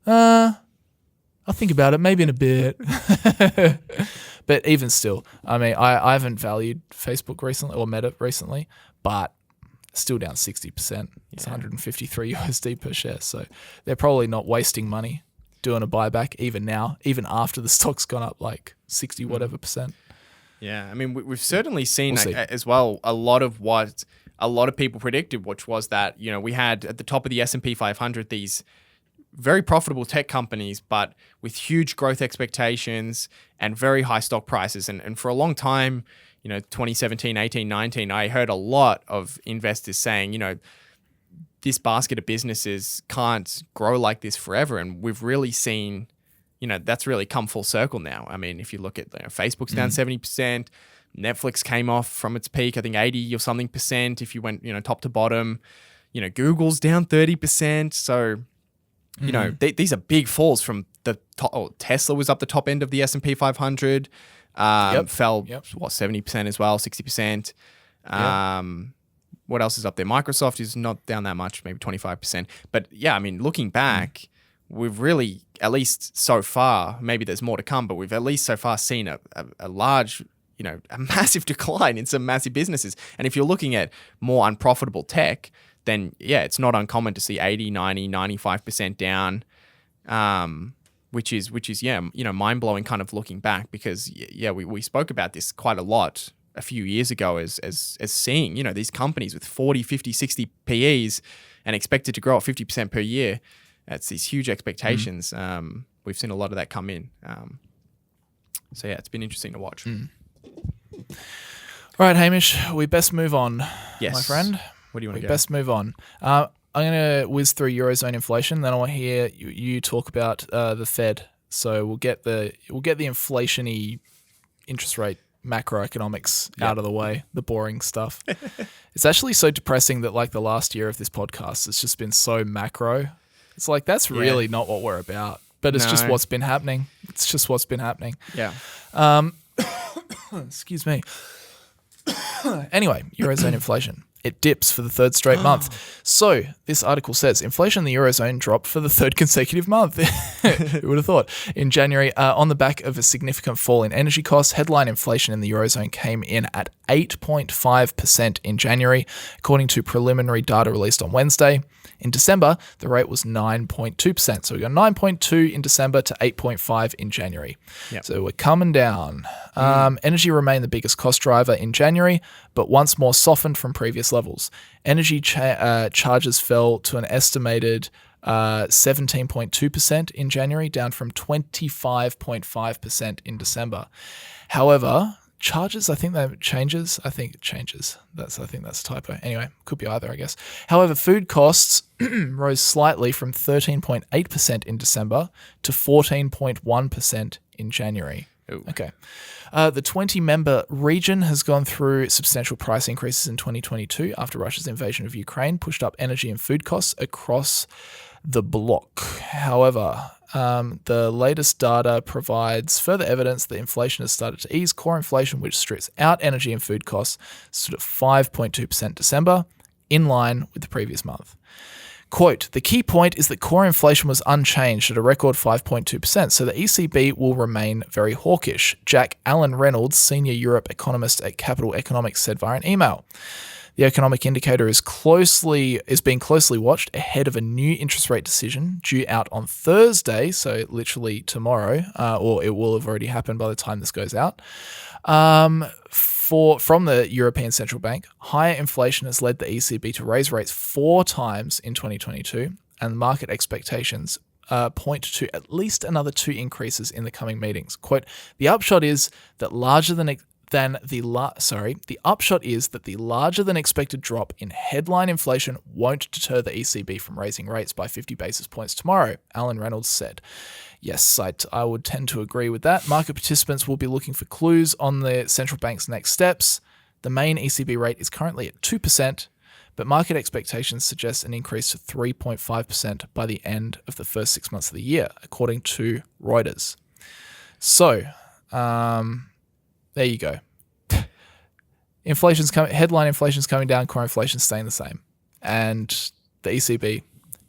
I'll think about it maybe in a bit. But even still, I mean, I haven't valued Facebook recently or Meta recently, but still down 60%. It's 153 USD per share. So they're probably not wasting money doing a buyback even now, even after the stock's gone up like 60 whatever percent. Yeah, I mean, we've certainly seen as well a lot of what a lot of people predicted, which was that, we had at the top of the S&P 500 these very profitable tech companies, but with huge growth expectations and very high stock prices. And for a long time, 2017, 18, 19, I heard a lot of investors saying, this basket of businesses can't grow like this forever. And we've really seen, that's really come full circle now. I mean, if you look at Facebook's down 70%, Netflix came off from its peak, I think 80 or something percent. If you went, top to bottom, Google's down 30%. So, these are big falls from the top. Tesla was up the top end of the S&P 500, fell 70% as well, 60%. What else is up there? Microsoft is not down that much, maybe 25%. But yeah, I mean, looking back, we've really, at least so far, maybe there's more to come, but we've at least so far seen a large, a massive decline in some massive businesses. And if you're looking at more unprofitable tech, then yeah, it's not uncommon to see 80, 90, 95% down, which is mind-blowing kind of looking back, because we spoke about this quite a lot a few years ago as seeing, these companies with 40, 50, 60 PEs and expected to grow at 50% per year. That's these huge expectations. We've seen a lot of that come in. So yeah, it's been interesting to watch. All right, Hamish, we best move on, Yes. my friend. What do you want to go? Best move on. I'm going to whiz through Eurozone inflation, then I want to hear you talk about the Fed. So we'll get the inflation-y interest rate macroeconomics out of the way, the boring stuff. It's actually so depressing that like the last year of this podcast, it's just been so macro. It's like, that's really not what we're about, but it's just what's been happening. It's just what's been happening. Yeah. Excuse me. Anyway, Eurozone inflation. It dips for the third straight month. So this article says inflation in the Eurozone dropped for the third consecutive month. Who would have thought? In January, on the back of a significant fall in energy costs, headline inflation in the Eurozone came in at 8.5% in January, according to preliminary data released on Wednesday. In December, the rate was 9.2%. So we got 9.2 in December to 8.5 in January. Yep. So we're coming down. Energy remained the biggest cost driver in January, but once more softened from previous levels. Energy charges fell to an estimated 17.2% in January, down from 25.5% in December. However, charges, I think that changes. I think it changes. I think that's a typo. Anyway, could be either, I guess. However, food costs rose slightly from 13.8% in December to 14.1% in January. Ooh. Okay. The 20-member region has gone through substantial price increases in 2022 after Russia's invasion of Ukraine pushed up energy and food costs across the bloc. However, the latest data provides further evidence that inflation has started to ease. Core inflation, which strips out energy and food costs, stood at 5.2% December, in line with the previous month. Quote, the key point is that core inflation was unchanged at a record 5.2%, so the ECB will remain very hawkish, Jack Allen Reynolds, senior Europe economist at Capital Economics, said via an email. The economic indicator is being closely watched ahead of a new interest rate decision due out on Thursday, so literally tomorrow, or it will have already happened by the time this goes out. From the European Central Bank, higher inflation has led the ECB to raise rates 4 times in 2022, and market expectations point to at least another 2 increases in the coming meetings. Quote, the upshot is that the larger than expected drop in headline inflation won't deter the ECB from raising rates by 50 basis points tomorrow, Alan Reynolds said. Yes, I would tend to agree with that. Market participants will be looking for clues on the central bank's next steps. The main ECB rate is currently at 2%, but market expectations suggest an increase to 3.5% by the end of the first 6 months of the year, according to Reuters. So, there you go. Headline inflation's coming down, core inflation's staying the same, and the ECB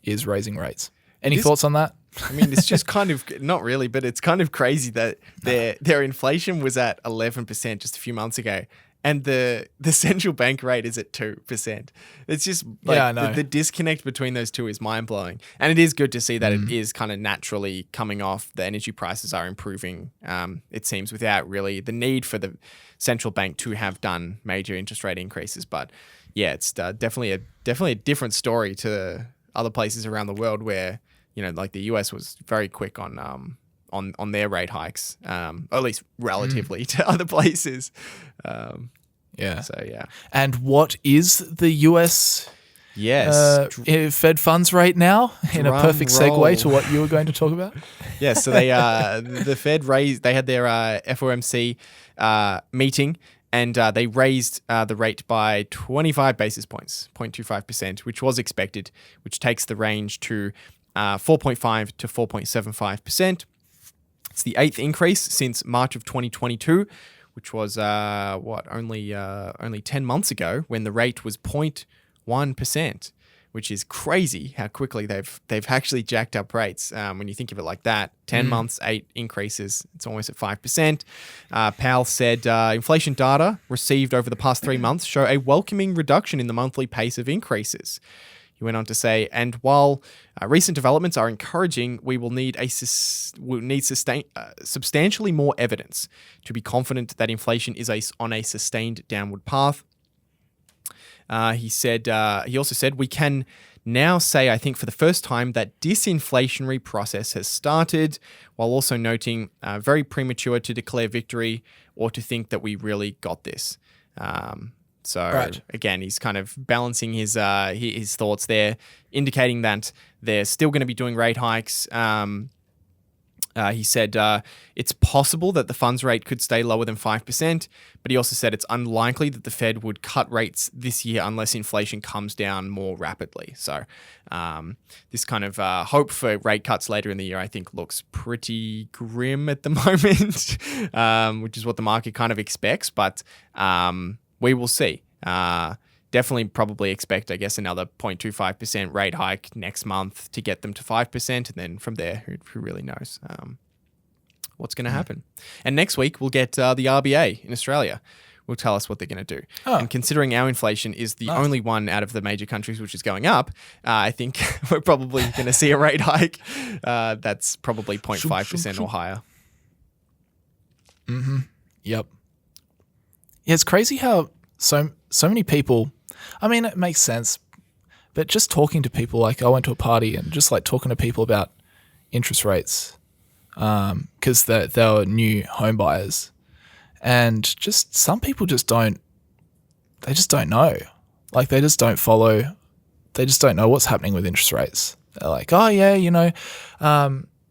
is raising rates. Any thoughts on that? I mean, it's just kind of, not really, but it's kind of crazy that their inflation was at 11% just a few months ago, and the central bank rate is at 2%. It's just like the disconnect between those two is mind-blowing. And it is good to see that it is kind of naturally coming off. The energy prices are improving, it seems, without really the need for the central bank to have done major interest rate increases. But yeah, it's definitely a different story to other places around the world where, like the US was very quick on their rate hikes, or at least relatively to other places. Yeah. So yeah. And what is the US Fed funds rate now? In a perfect segue to what you were going to talk about. Yeah. So they the Fed they had their FOMC meeting, and they raised the rate by 25 basis points, 0.25%, which was expected, which takes the range to 4.5 to 4.75%. It's the 8th increase since March of 2022, which was only 10 months ago, when the rate was 0.1%, which is crazy how quickly they've actually jacked up rates. When you think of it like that, 10 months, 8 increases, it's almost at 5%. Powell said inflation data received over the past 3 months show a welcoming reduction in the monthly pace of increases. He went on to say, and while recent developments are encouraging, we will need substantially more evidence to be confident that inflation is on a sustained downward path. He also said, we can now say, I think for the first time, that disinflationary process has started, while also noting very premature to declare victory or to think that we really got this. Again, he's kind of balancing his thoughts there, indicating that they're still going to be doing rate hikes. He said it's possible that the funds rate could stay lower than 5%, but he also said it's unlikely that the Fed would cut rates this year unless inflation comes down more rapidly. So this kind of hope for rate cuts later in the year, I think, looks pretty grim at the moment, which is what the market kind of expects, but we will see. Definitely probably expect, I guess, another 0.25% rate hike next month to get them to 5%. And then from there, who really knows what's going to happen. And next week, we'll get the RBA in Australia. Will tell us what they're going to do. And considering our inflation is the only one out of the major countries which is going up, I think we're probably going to see a rate hike that's probably 0.5% or higher. Mm-hmm. Yep. Yeah, it's crazy how so many people, I mean, it makes sense, but just talking to people, like I went to a party and just like talking to people about interest rates because they were new home buyers, and just some people just don't know. Like they just don't follow, they just don't know what's happening with interest rates. They're like, oh yeah,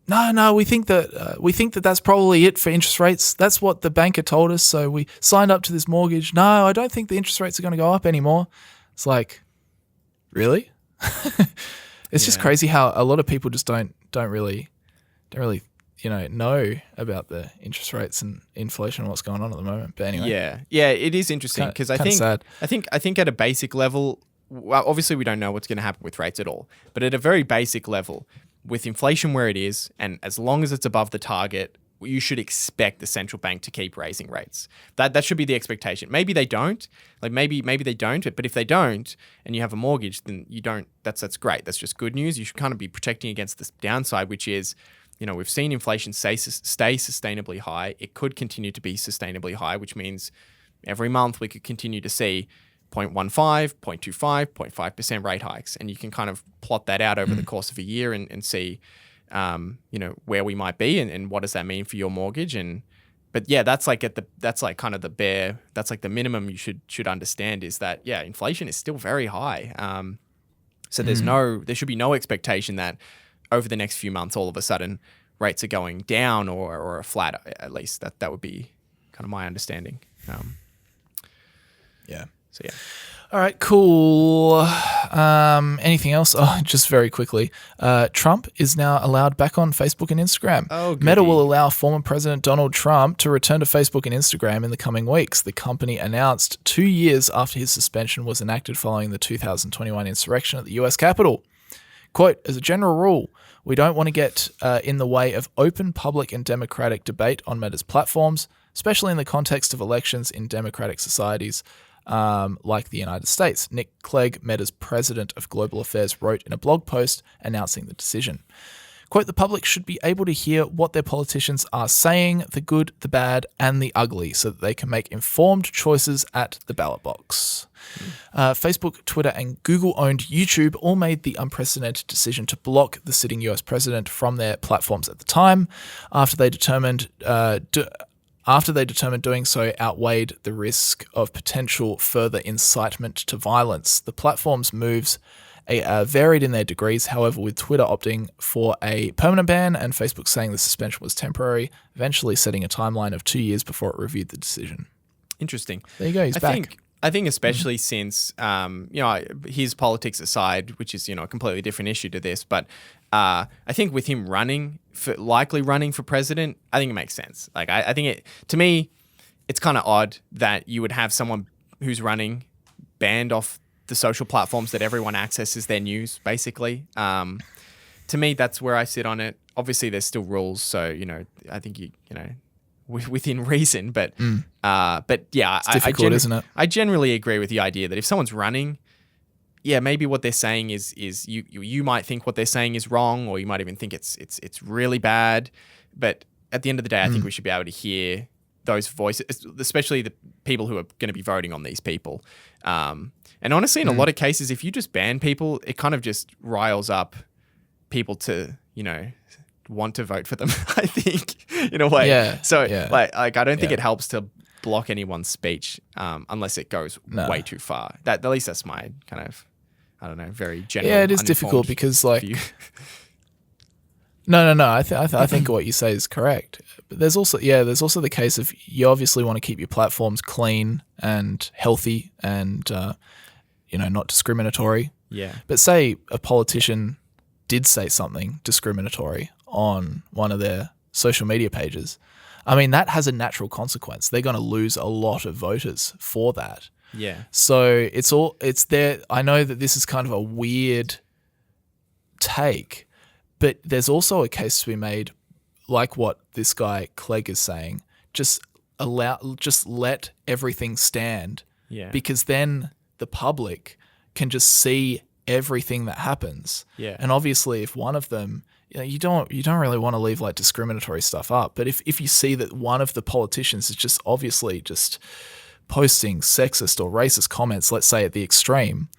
no, we think that that's probably it for interest rates. That's what the banker told us, so we signed up to this mortgage. No, I don't think the interest rates are going to go up anymore. It's like, really? It's just crazy how a lot of people just don't really know about the interest rates and inflation and what's going on at the moment. But anyway, yeah, it is interesting because I think at a basic level, well, obviously we don't know what's going to happen with rates at all, but at a very basic level, with inflation where it is, and as long as it's above the target, you should expect the central bank to keep raising rates. That should be the expectation. Maybe they don't. Like maybe they don't. But if they don't, and you have a mortgage, then you don't. That's great. That's just good news. You should kind of be protecting against the downside, which is, we've seen inflation stay sustainably high. It could continue to be sustainably high, which means every month we could continue to see 0.15, 0.25, 0.5% rate hikes. And you can kind of plot that out over the course of a year and see, where we might be and what does that mean for your mortgage. But yeah, that's like the minimum you should understand is that, yeah, inflation is still very high. So there should be no expectation that over the next few months, all of a sudden rates are going down or are flat, at least. That would be kind of my understanding. Yeah. So yeah. All right, cool. Anything else? Oh, just very quickly. Trump is now allowed back on Facebook and Instagram. Oh, Meta will allow former President Donald Trump to return to Facebook and Instagram in the coming weeks. The company announced 2 years after his suspension was enacted following the 2021 insurrection at the US Capitol. Quote, as a general rule, we don't want to get in the way of open, public and democratic debate on Meta's platforms, especially in the context of elections in democratic societies. Like the United States. Nick Clegg, Meta's president of global affairs, wrote in a blog post announcing the decision. Quote, the public should be able to hear what their politicians are saying, the good, the bad, and the ugly, so that they can make informed choices at the ballot box. Facebook, Twitter, and Google-owned YouTube all made the unprecedented decision to block the sitting US president from their platforms at the time, after they determined doing so outweighed the risk of potential further incitement to violence. The platform's moves varied in their degrees, however, with Twitter opting for a permanent ban and Facebook saying the suspension was temporary, eventually setting a timeline of 2 years before it reviewed the decision. Interesting. There you go, he's back. I think especially since, his politics aside, which is, a completely different issue to this, but I think with him likely running for president, I think it makes sense. Like, I think to me, it's kind of odd that you would have someone who's running banned off the social platforms that everyone accesses their news, basically. To me, that's where I sit on it. Obviously, there's still rules, so I think within reason. But yeah, It's difficult, isn't it? I generally agree with the idea that if someone's running, yeah, maybe what they're saying is you might think what they're saying is wrong, or you might even think it's really bad. But at the end of the day, I think we should be able to hear those voices, especially the people who are going to be voting on these people. And honestly, in a lot of cases, if you just ban people, it kind of just riles up people to, want to vote for them, I think, in a way. Yeah. So like I don't think it helps to block anyone's speech unless it goes way too far. At least that's my kind of, I don't know, very general. Yeah, it is difficult because No. I think what you say is correct. But there's also the case of you obviously want to keep your platforms clean and healthy and not discriminatory. Yeah. But say a politician did say something discriminatory on one of their social media pages. I mean, that has a natural consequence. They're going to lose a lot of voters for that. Yeah. So it's there. I know that this is kind of a weird take, but there's also a case to be made, like what this guy Clegg is saying. Just let everything stand. Yeah. Because then the public can just see everything that happens. Yeah. And obviously, if one of them, you don't really want to leave like discriminatory stuff up. But if you see that one of the politicians is just obviously just posting sexist or racist comments, let's say at the extreme,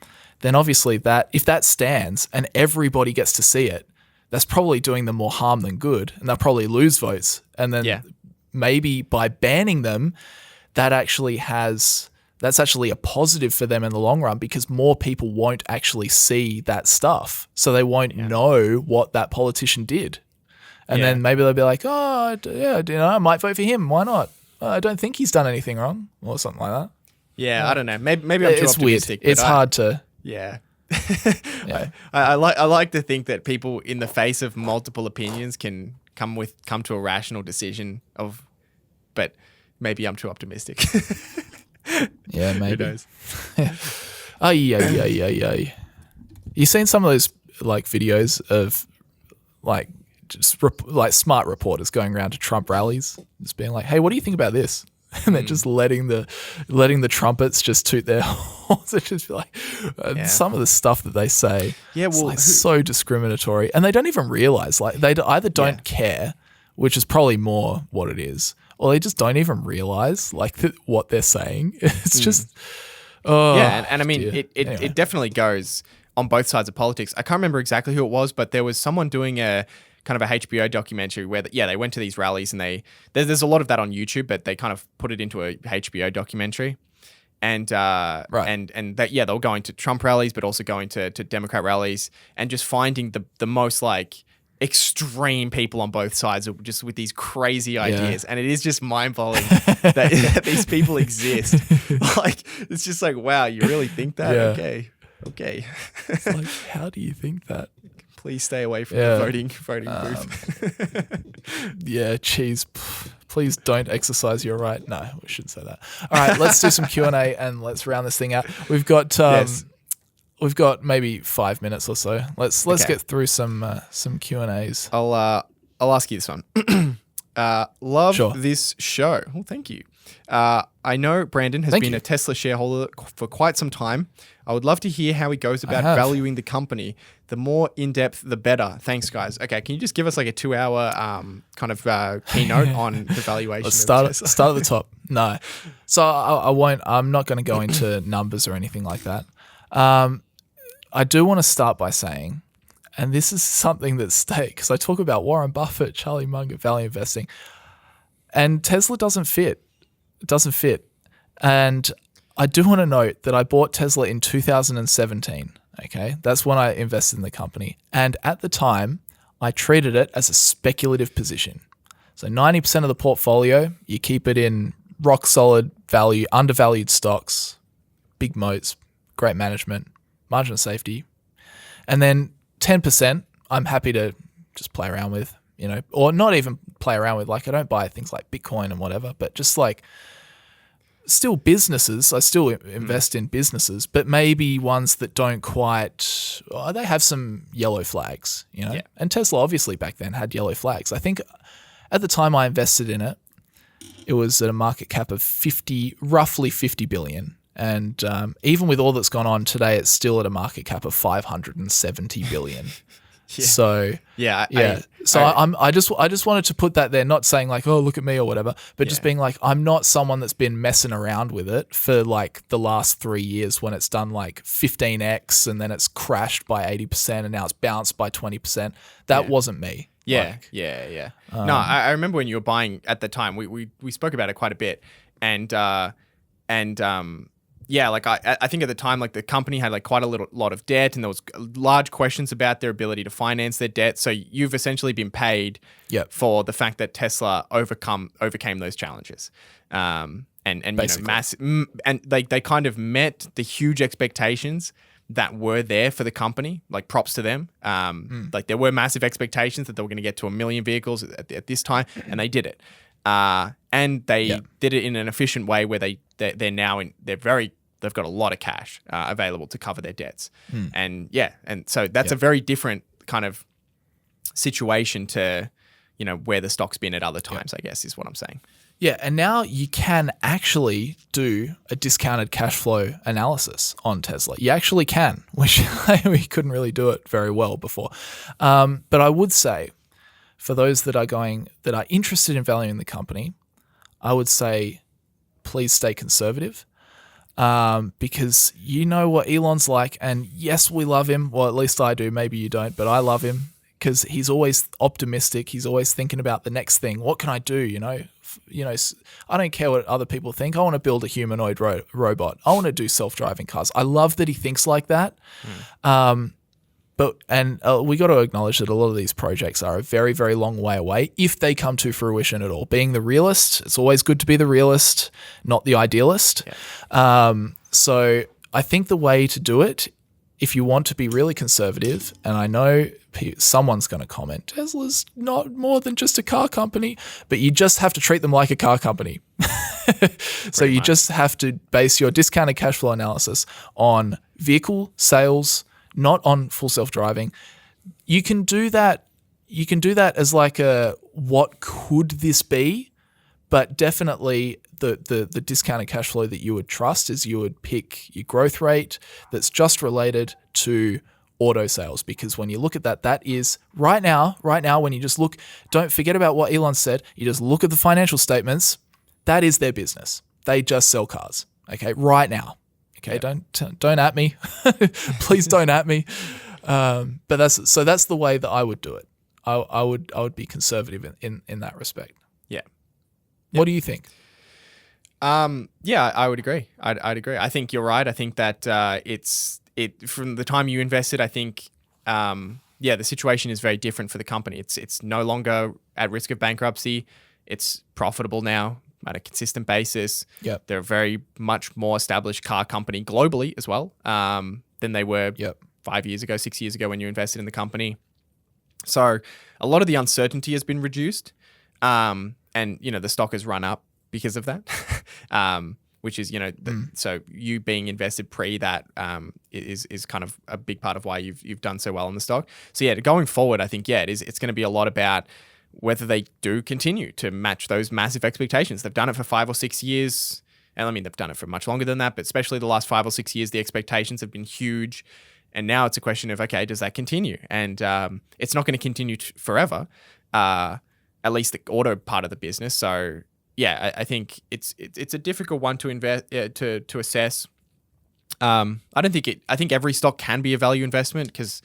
then obviously that if that stands and everybody gets to see it, that's probably doing them more harm than good, and they'll probably lose votes. And then maybe by banning them, that's actually a positive for them in the long run, because more people won't actually see that stuff. So they won't know what that politician did. And then maybe they'll be like, oh, yeah, I might vote for him. Why not? I don't think he's done anything wrong, or something like that. Yeah, I don't know. Maybe I'm too optimistic. Weird. It's hard to... Yeah. I like to think that people in the face of multiple opinions can come to a rational decision but maybe I'm too optimistic. Yeah, maybe. Who knows? Yeah. You seen some of those like videos of like just like smart reporters going around to Trump rallies, just being like, "Hey, what do you think about this?" And they're just letting the trumpets just toot their horns. It's just like some of the stuff that they say. Yeah, well, it's so discriminatory, and they don't even realize. Like they either don't care, which is probably more what it is, or they just don't even realize like what they're saying. It's just and I mean it definitely goes on both sides of politics. I can't remember exactly who it was, but there was someone doing a kind of a HBO documentary where they went to these rallies, and there's a lot of that on YouTube, but they kind of put it into a HBO documentary. And and that they were going to Trump rallies, but also going to Democrat rallies, and just finding the most like extreme people on both sides, just with these crazy ideas. And it is just mind-blowing that these people exist. Like, it's just like, wow, you really think that? Okay. It's like, how do you think that? Please stay away from the voting booth. Yeah, geez. Please don't exercise your right. No, we shouldn't say that. All right, let's do some Q&A and let's round this thing out. We've got we've got maybe 5 minutes or so. Let's get through some Q&As. I'll ask you this one. Love this show. Well, thank you. I know Brandon has been a Tesla shareholder for quite some time. I would love to hear how he goes about valuing the company. The more in-depth, the better. Thanks, guys. Okay, can you just give us like a 2-hour kind of keynote on the valuation? Let's start at the top. No. So I won't. I'm not going to go into numbers or anything like that. I do want to start by saying, and this is something that's because I talk about Warren Buffett, Charlie Munger, value investing, and Tesla doesn't fit. It doesn't fit. And I do want to note that I bought Tesla in 2017. Okay, that's when I invested in the company. And at the time, I treated it as a speculative position. So 90% of the portfolio, you keep it in rock solid value, undervalued stocks, big moats, great management, margin of safety. And then 10%, I'm happy to just play around with, or not even play around with. Like, I don't buy things like Bitcoin and whatever, but just like still businesses. I still invest in businesses, but maybe ones that don't quite. They have some yellow flags, Yeah. And Tesla obviously back then had yellow flags. I think at the time I invested in it, it was at a market cap of roughly 50 billion. And even with all that's gone on today, it's still at a market cap of 570 billion. Yeah. So Yeah. I just wanted to put that there, not saying like, oh, look at me or whatever, but just being like, I'm not someone that's been messing around with it for like the last 3 years when it's done like 15x and then it's crashed by 80% and now it's bounced by 20%. That wasn't me. Yeah. No, I remember when you were buying at the time, we spoke about it quite a bit, and yeah, like I think at the time, like the company had like quite a lot of debt, and there was large questions about their ability to finance their debt. So you've essentially been paid for the fact that Tesla overcame those challenges, and massive, and they kind of met the huge expectations that were there for the company. Like props to them. Like there were massive expectations that they were going to get to 1 million vehicles at this time, and they did it. And they did it in an efficient way where they've got a lot of cash available to cover their debts. And so that's a very different kind of situation to, where the stock's been at other times, I guess is what I'm saying. Yeah, and now you can actually do a discounted cash flow analysis on Tesla. You actually can, which we couldn't really do it very well before. But I would say, for those that are interested in valuing the company, I would say, please stay conservative, because you know what Elon's like, and yes, we love him. Well, at least I do. Maybe you don't, but I love him because he's always optimistic. He's always thinking about the next thing. What can I do? I don't care what other people think. I want to build a humanoid robot. I want to do self-driving cars. I love that he thinks like that. But we got to acknowledge that a lot of these projects are a very, very long way away if they come to fruition at all. Being the realist, it's always good to be the realist, not the idealist. Yeah. So I think the way to do it, if you want to be really conservative, and I know someone's going to comment, Tesla's not more than just a car company, but you just have to treat them like a car company. So you just have to base your discounted cash flow analysis on vehicle sales, not on full self-driving. You can do that. You can do that as like a what could this be, but definitely the discounted cash flow that you would trust is you would pick your growth rate that's just related to auto sales, because when you look at that is right now when you just look, don't forget about what Elon said. You just look at the financial statements. That is their business. They just sell cars. Okay, right now. Okay, don't at me. Please don't at me. But that's the way that I would do it. I would be conservative in that respect. Yeah. What do you think? Yeah, I would agree. I'd agree. I think you're right. I think that it from the time you invested, I think the situation is very different for the company. It's no longer at risk of bankruptcy. It's profitable now at a consistent basis. Yep. They're a very much more established car company globally as well than they were 5 years ago, 6 years ago when you invested in the company. So a lot of the uncertainty has been reduced, and the stock has run up because of that, which is so you being invested pre that is kind of a big part of why you've done so well in the stock. So going forward, I think it's going to be a lot about whether they do continue to match those massive expectations. They've done it for 5 or 6 years. And I mean, they've done it for much longer than that, but especially the last 5 or 6 years, the expectations have been huge. And now it's a question of, okay, does that continue? And it's not going to continue forever, at least the auto part of the business. So I think it's a difficult one to invest to assess. I think every stock can be a value investment because,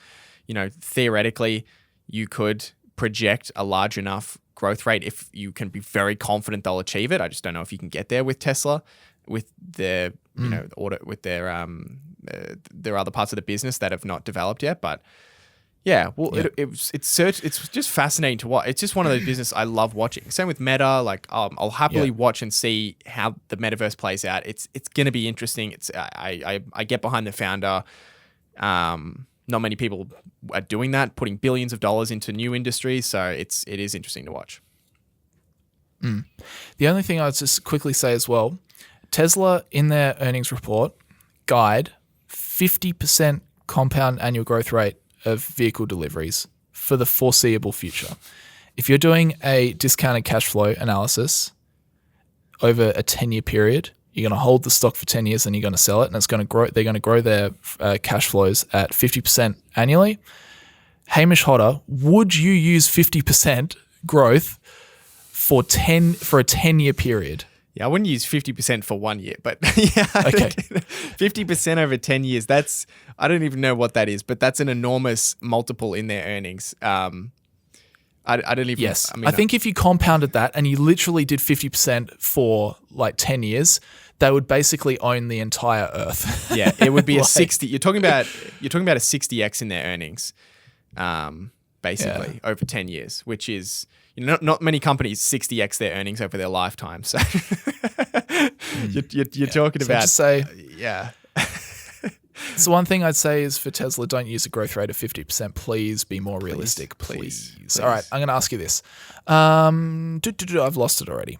theoretically you could project a large enough growth rate if you can be very confident they'll achieve it. I just don't know if you can get there with Tesla, with their the auto, with their other parts of the business that have not developed yet. But it's just fascinating to watch. It's just one of those businesses I love watching. Same with Meta. Like I'll happily watch and see how the metaverse plays out. It's going to be interesting. I get behind the founder. Not many people are doing that, putting billions of dollars into new industries. So it is interesting to watch. The only thing I'll just quickly say as well, Tesla, in their earnings report, guide 50% compound annual growth rate of vehicle deliveries for the foreseeable future. If you're doing a discounted cash flow analysis over a 10-year period, you're going to hold the stock for 10 years and you're going to sell it, and it's going to grow. They're going to grow their cash flows at 50% annually. Hamish Hodder, would you use 50% growth for a 10-year period? Yeah, I wouldn't use 50% for 1 year, but yeah, okay, 50% over 10 years. I don't even know what that is, but that's an enormous multiple in their earnings. I don't even. Yes, I think if you compounded that and you literally did 50% for like 10 years, they would basically own the entire Earth. Yeah, it would be a 60. You're talking about a 60x in their earnings, basically over 10 years, which is not many companies 60x their earnings over their lifetime. So you're talking about. Just say, yeah. So one thing I'd say is for Tesla, don't use a growth rate of 50%. Please be more realistic, please. All right, I'm going to ask you this. I've lost it already.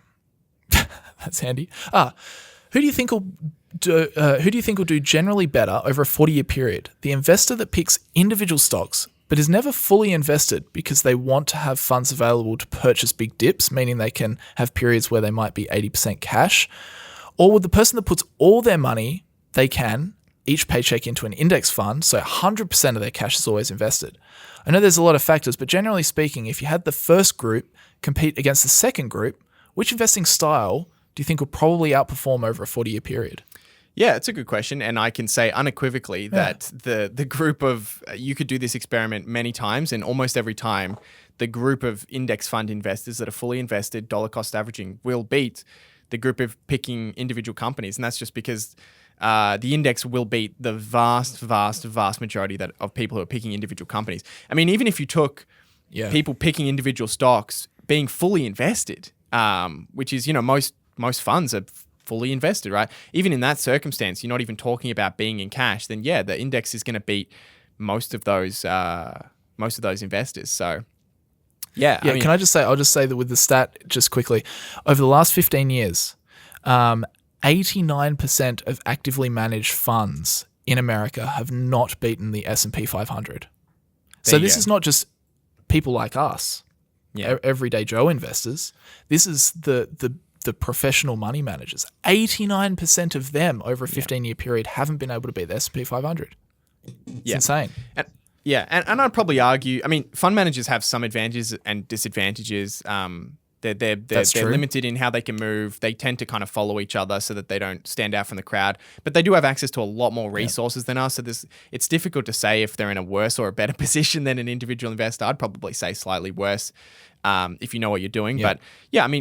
That's handy. Who do you think will do generally better over a 40-year period? The investor that picks individual stocks but is never fully invested because they want to have funds available to purchase big dips, meaning they can have periods where they might be 80% cash, or would the person that puts all their money they can each paycheck into an index fund, so 100% of their cash is always invested? I know there's a lot of factors, but generally speaking, if you had the first group compete against the second group, which investing style do you think will probably outperform over a 40-year period? Yeah, it's a good question. And I can say unequivocally that the group of, you could do this experiment many times, and almost every time, the group of index fund investors that are fully invested, dollar cost averaging, will beat the group of picking individual companies. And that's just because the index will beat the vast majority of people who are picking individual companies. I mean, even if you took people picking individual stocks being fully invested, which is, most funds are fully invested, right? Even in that circumstance, you're not even talking about being in cash, then the index is going to beat most of those investors. So can I just say, I'll just say that with the stat just quickly, over the last 15 years, 89% of actively managed funds in America have not beaten the S&P 500. So this is not just people like us, everyday Joe investors. This is the professional money managers. 89% of them over a 15-year period haven't been able to beat the S&P 500. It's insane. And I'd probably argue, fund managers have some advantages and disadvantages. They're limited in how they can move. They tend to kind of follow each other so that they don't stand out from the crowd. But they do have access to a lot more resources than us. So it's difficult to say if they're in a worse or a better position than an individual investor. I'd probably say slightly worse if you know what you're doing. But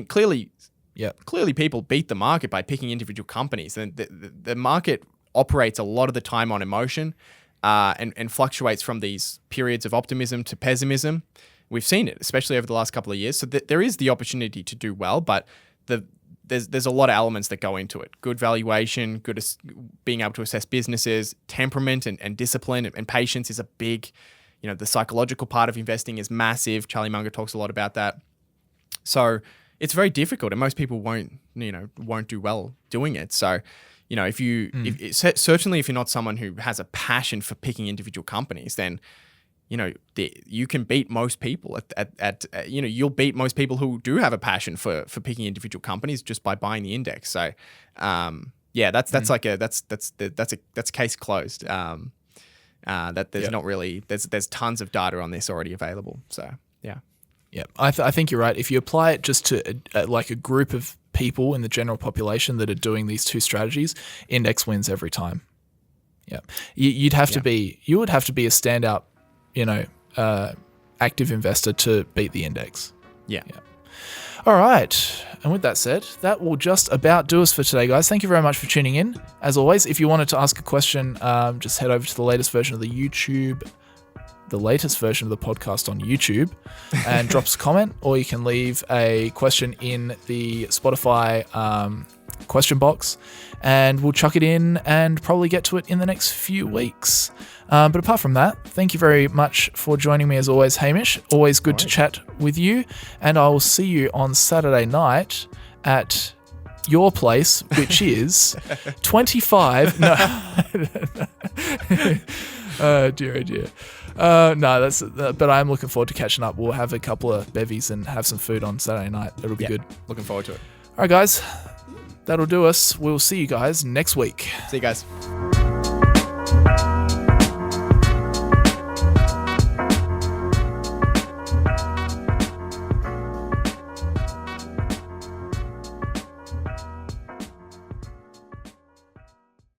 clearly people beat the market by picking individual companies. And the market operates a lot of the time on emotion and fluctuates from these periods of optimism to pessimism. We've seen it, especially over the last couple of years. So there is the opportunity to do well, but there's a lot of elements that go into it. Good valuation, being able to assess businesses, temperament and discipline and patience is a big, the psychological part of investing is massive. Charlie Munger talks a lot about that. So it's very difficult, and most people won't do well doing it. So, certainly if you're not someone who has a passion for picking individual companies, then you can beat most people you'll beat most people who do have a passion for picking individual companies just by buying the index. So, that's case closed. That there's not really there's tons of data on this already available. So yeah, I think you're right. If you apply it just to like a group of people in the general population that are doing these two strategies, index wins every time. Yeah, you would have to be a standout, active investor to beat the index. Yeah. All right. And with that said, that will just about do us for today, guys. Thank you very much for tuning in. As always, if you wanted to ask a question, just head over to the latest version of the podcast on YouTube and drop us a comment, or you can leave a question in the Spotify question box and we'll chuck it in and probably get to it in the next few weeks. But apart from that, thank you very much for joining me as always, Hamish. Always good to chat with you, and I will see you on Saturday night at your place, which is 25. No. Oh dear. No, that's. But I'm looking forward to catching up. We'll have a couple of bevies and have some food on Saturday night. It'll be good. Looking forward to it. All right, guys. That'll do us. We'll see you guys next week. See you guys.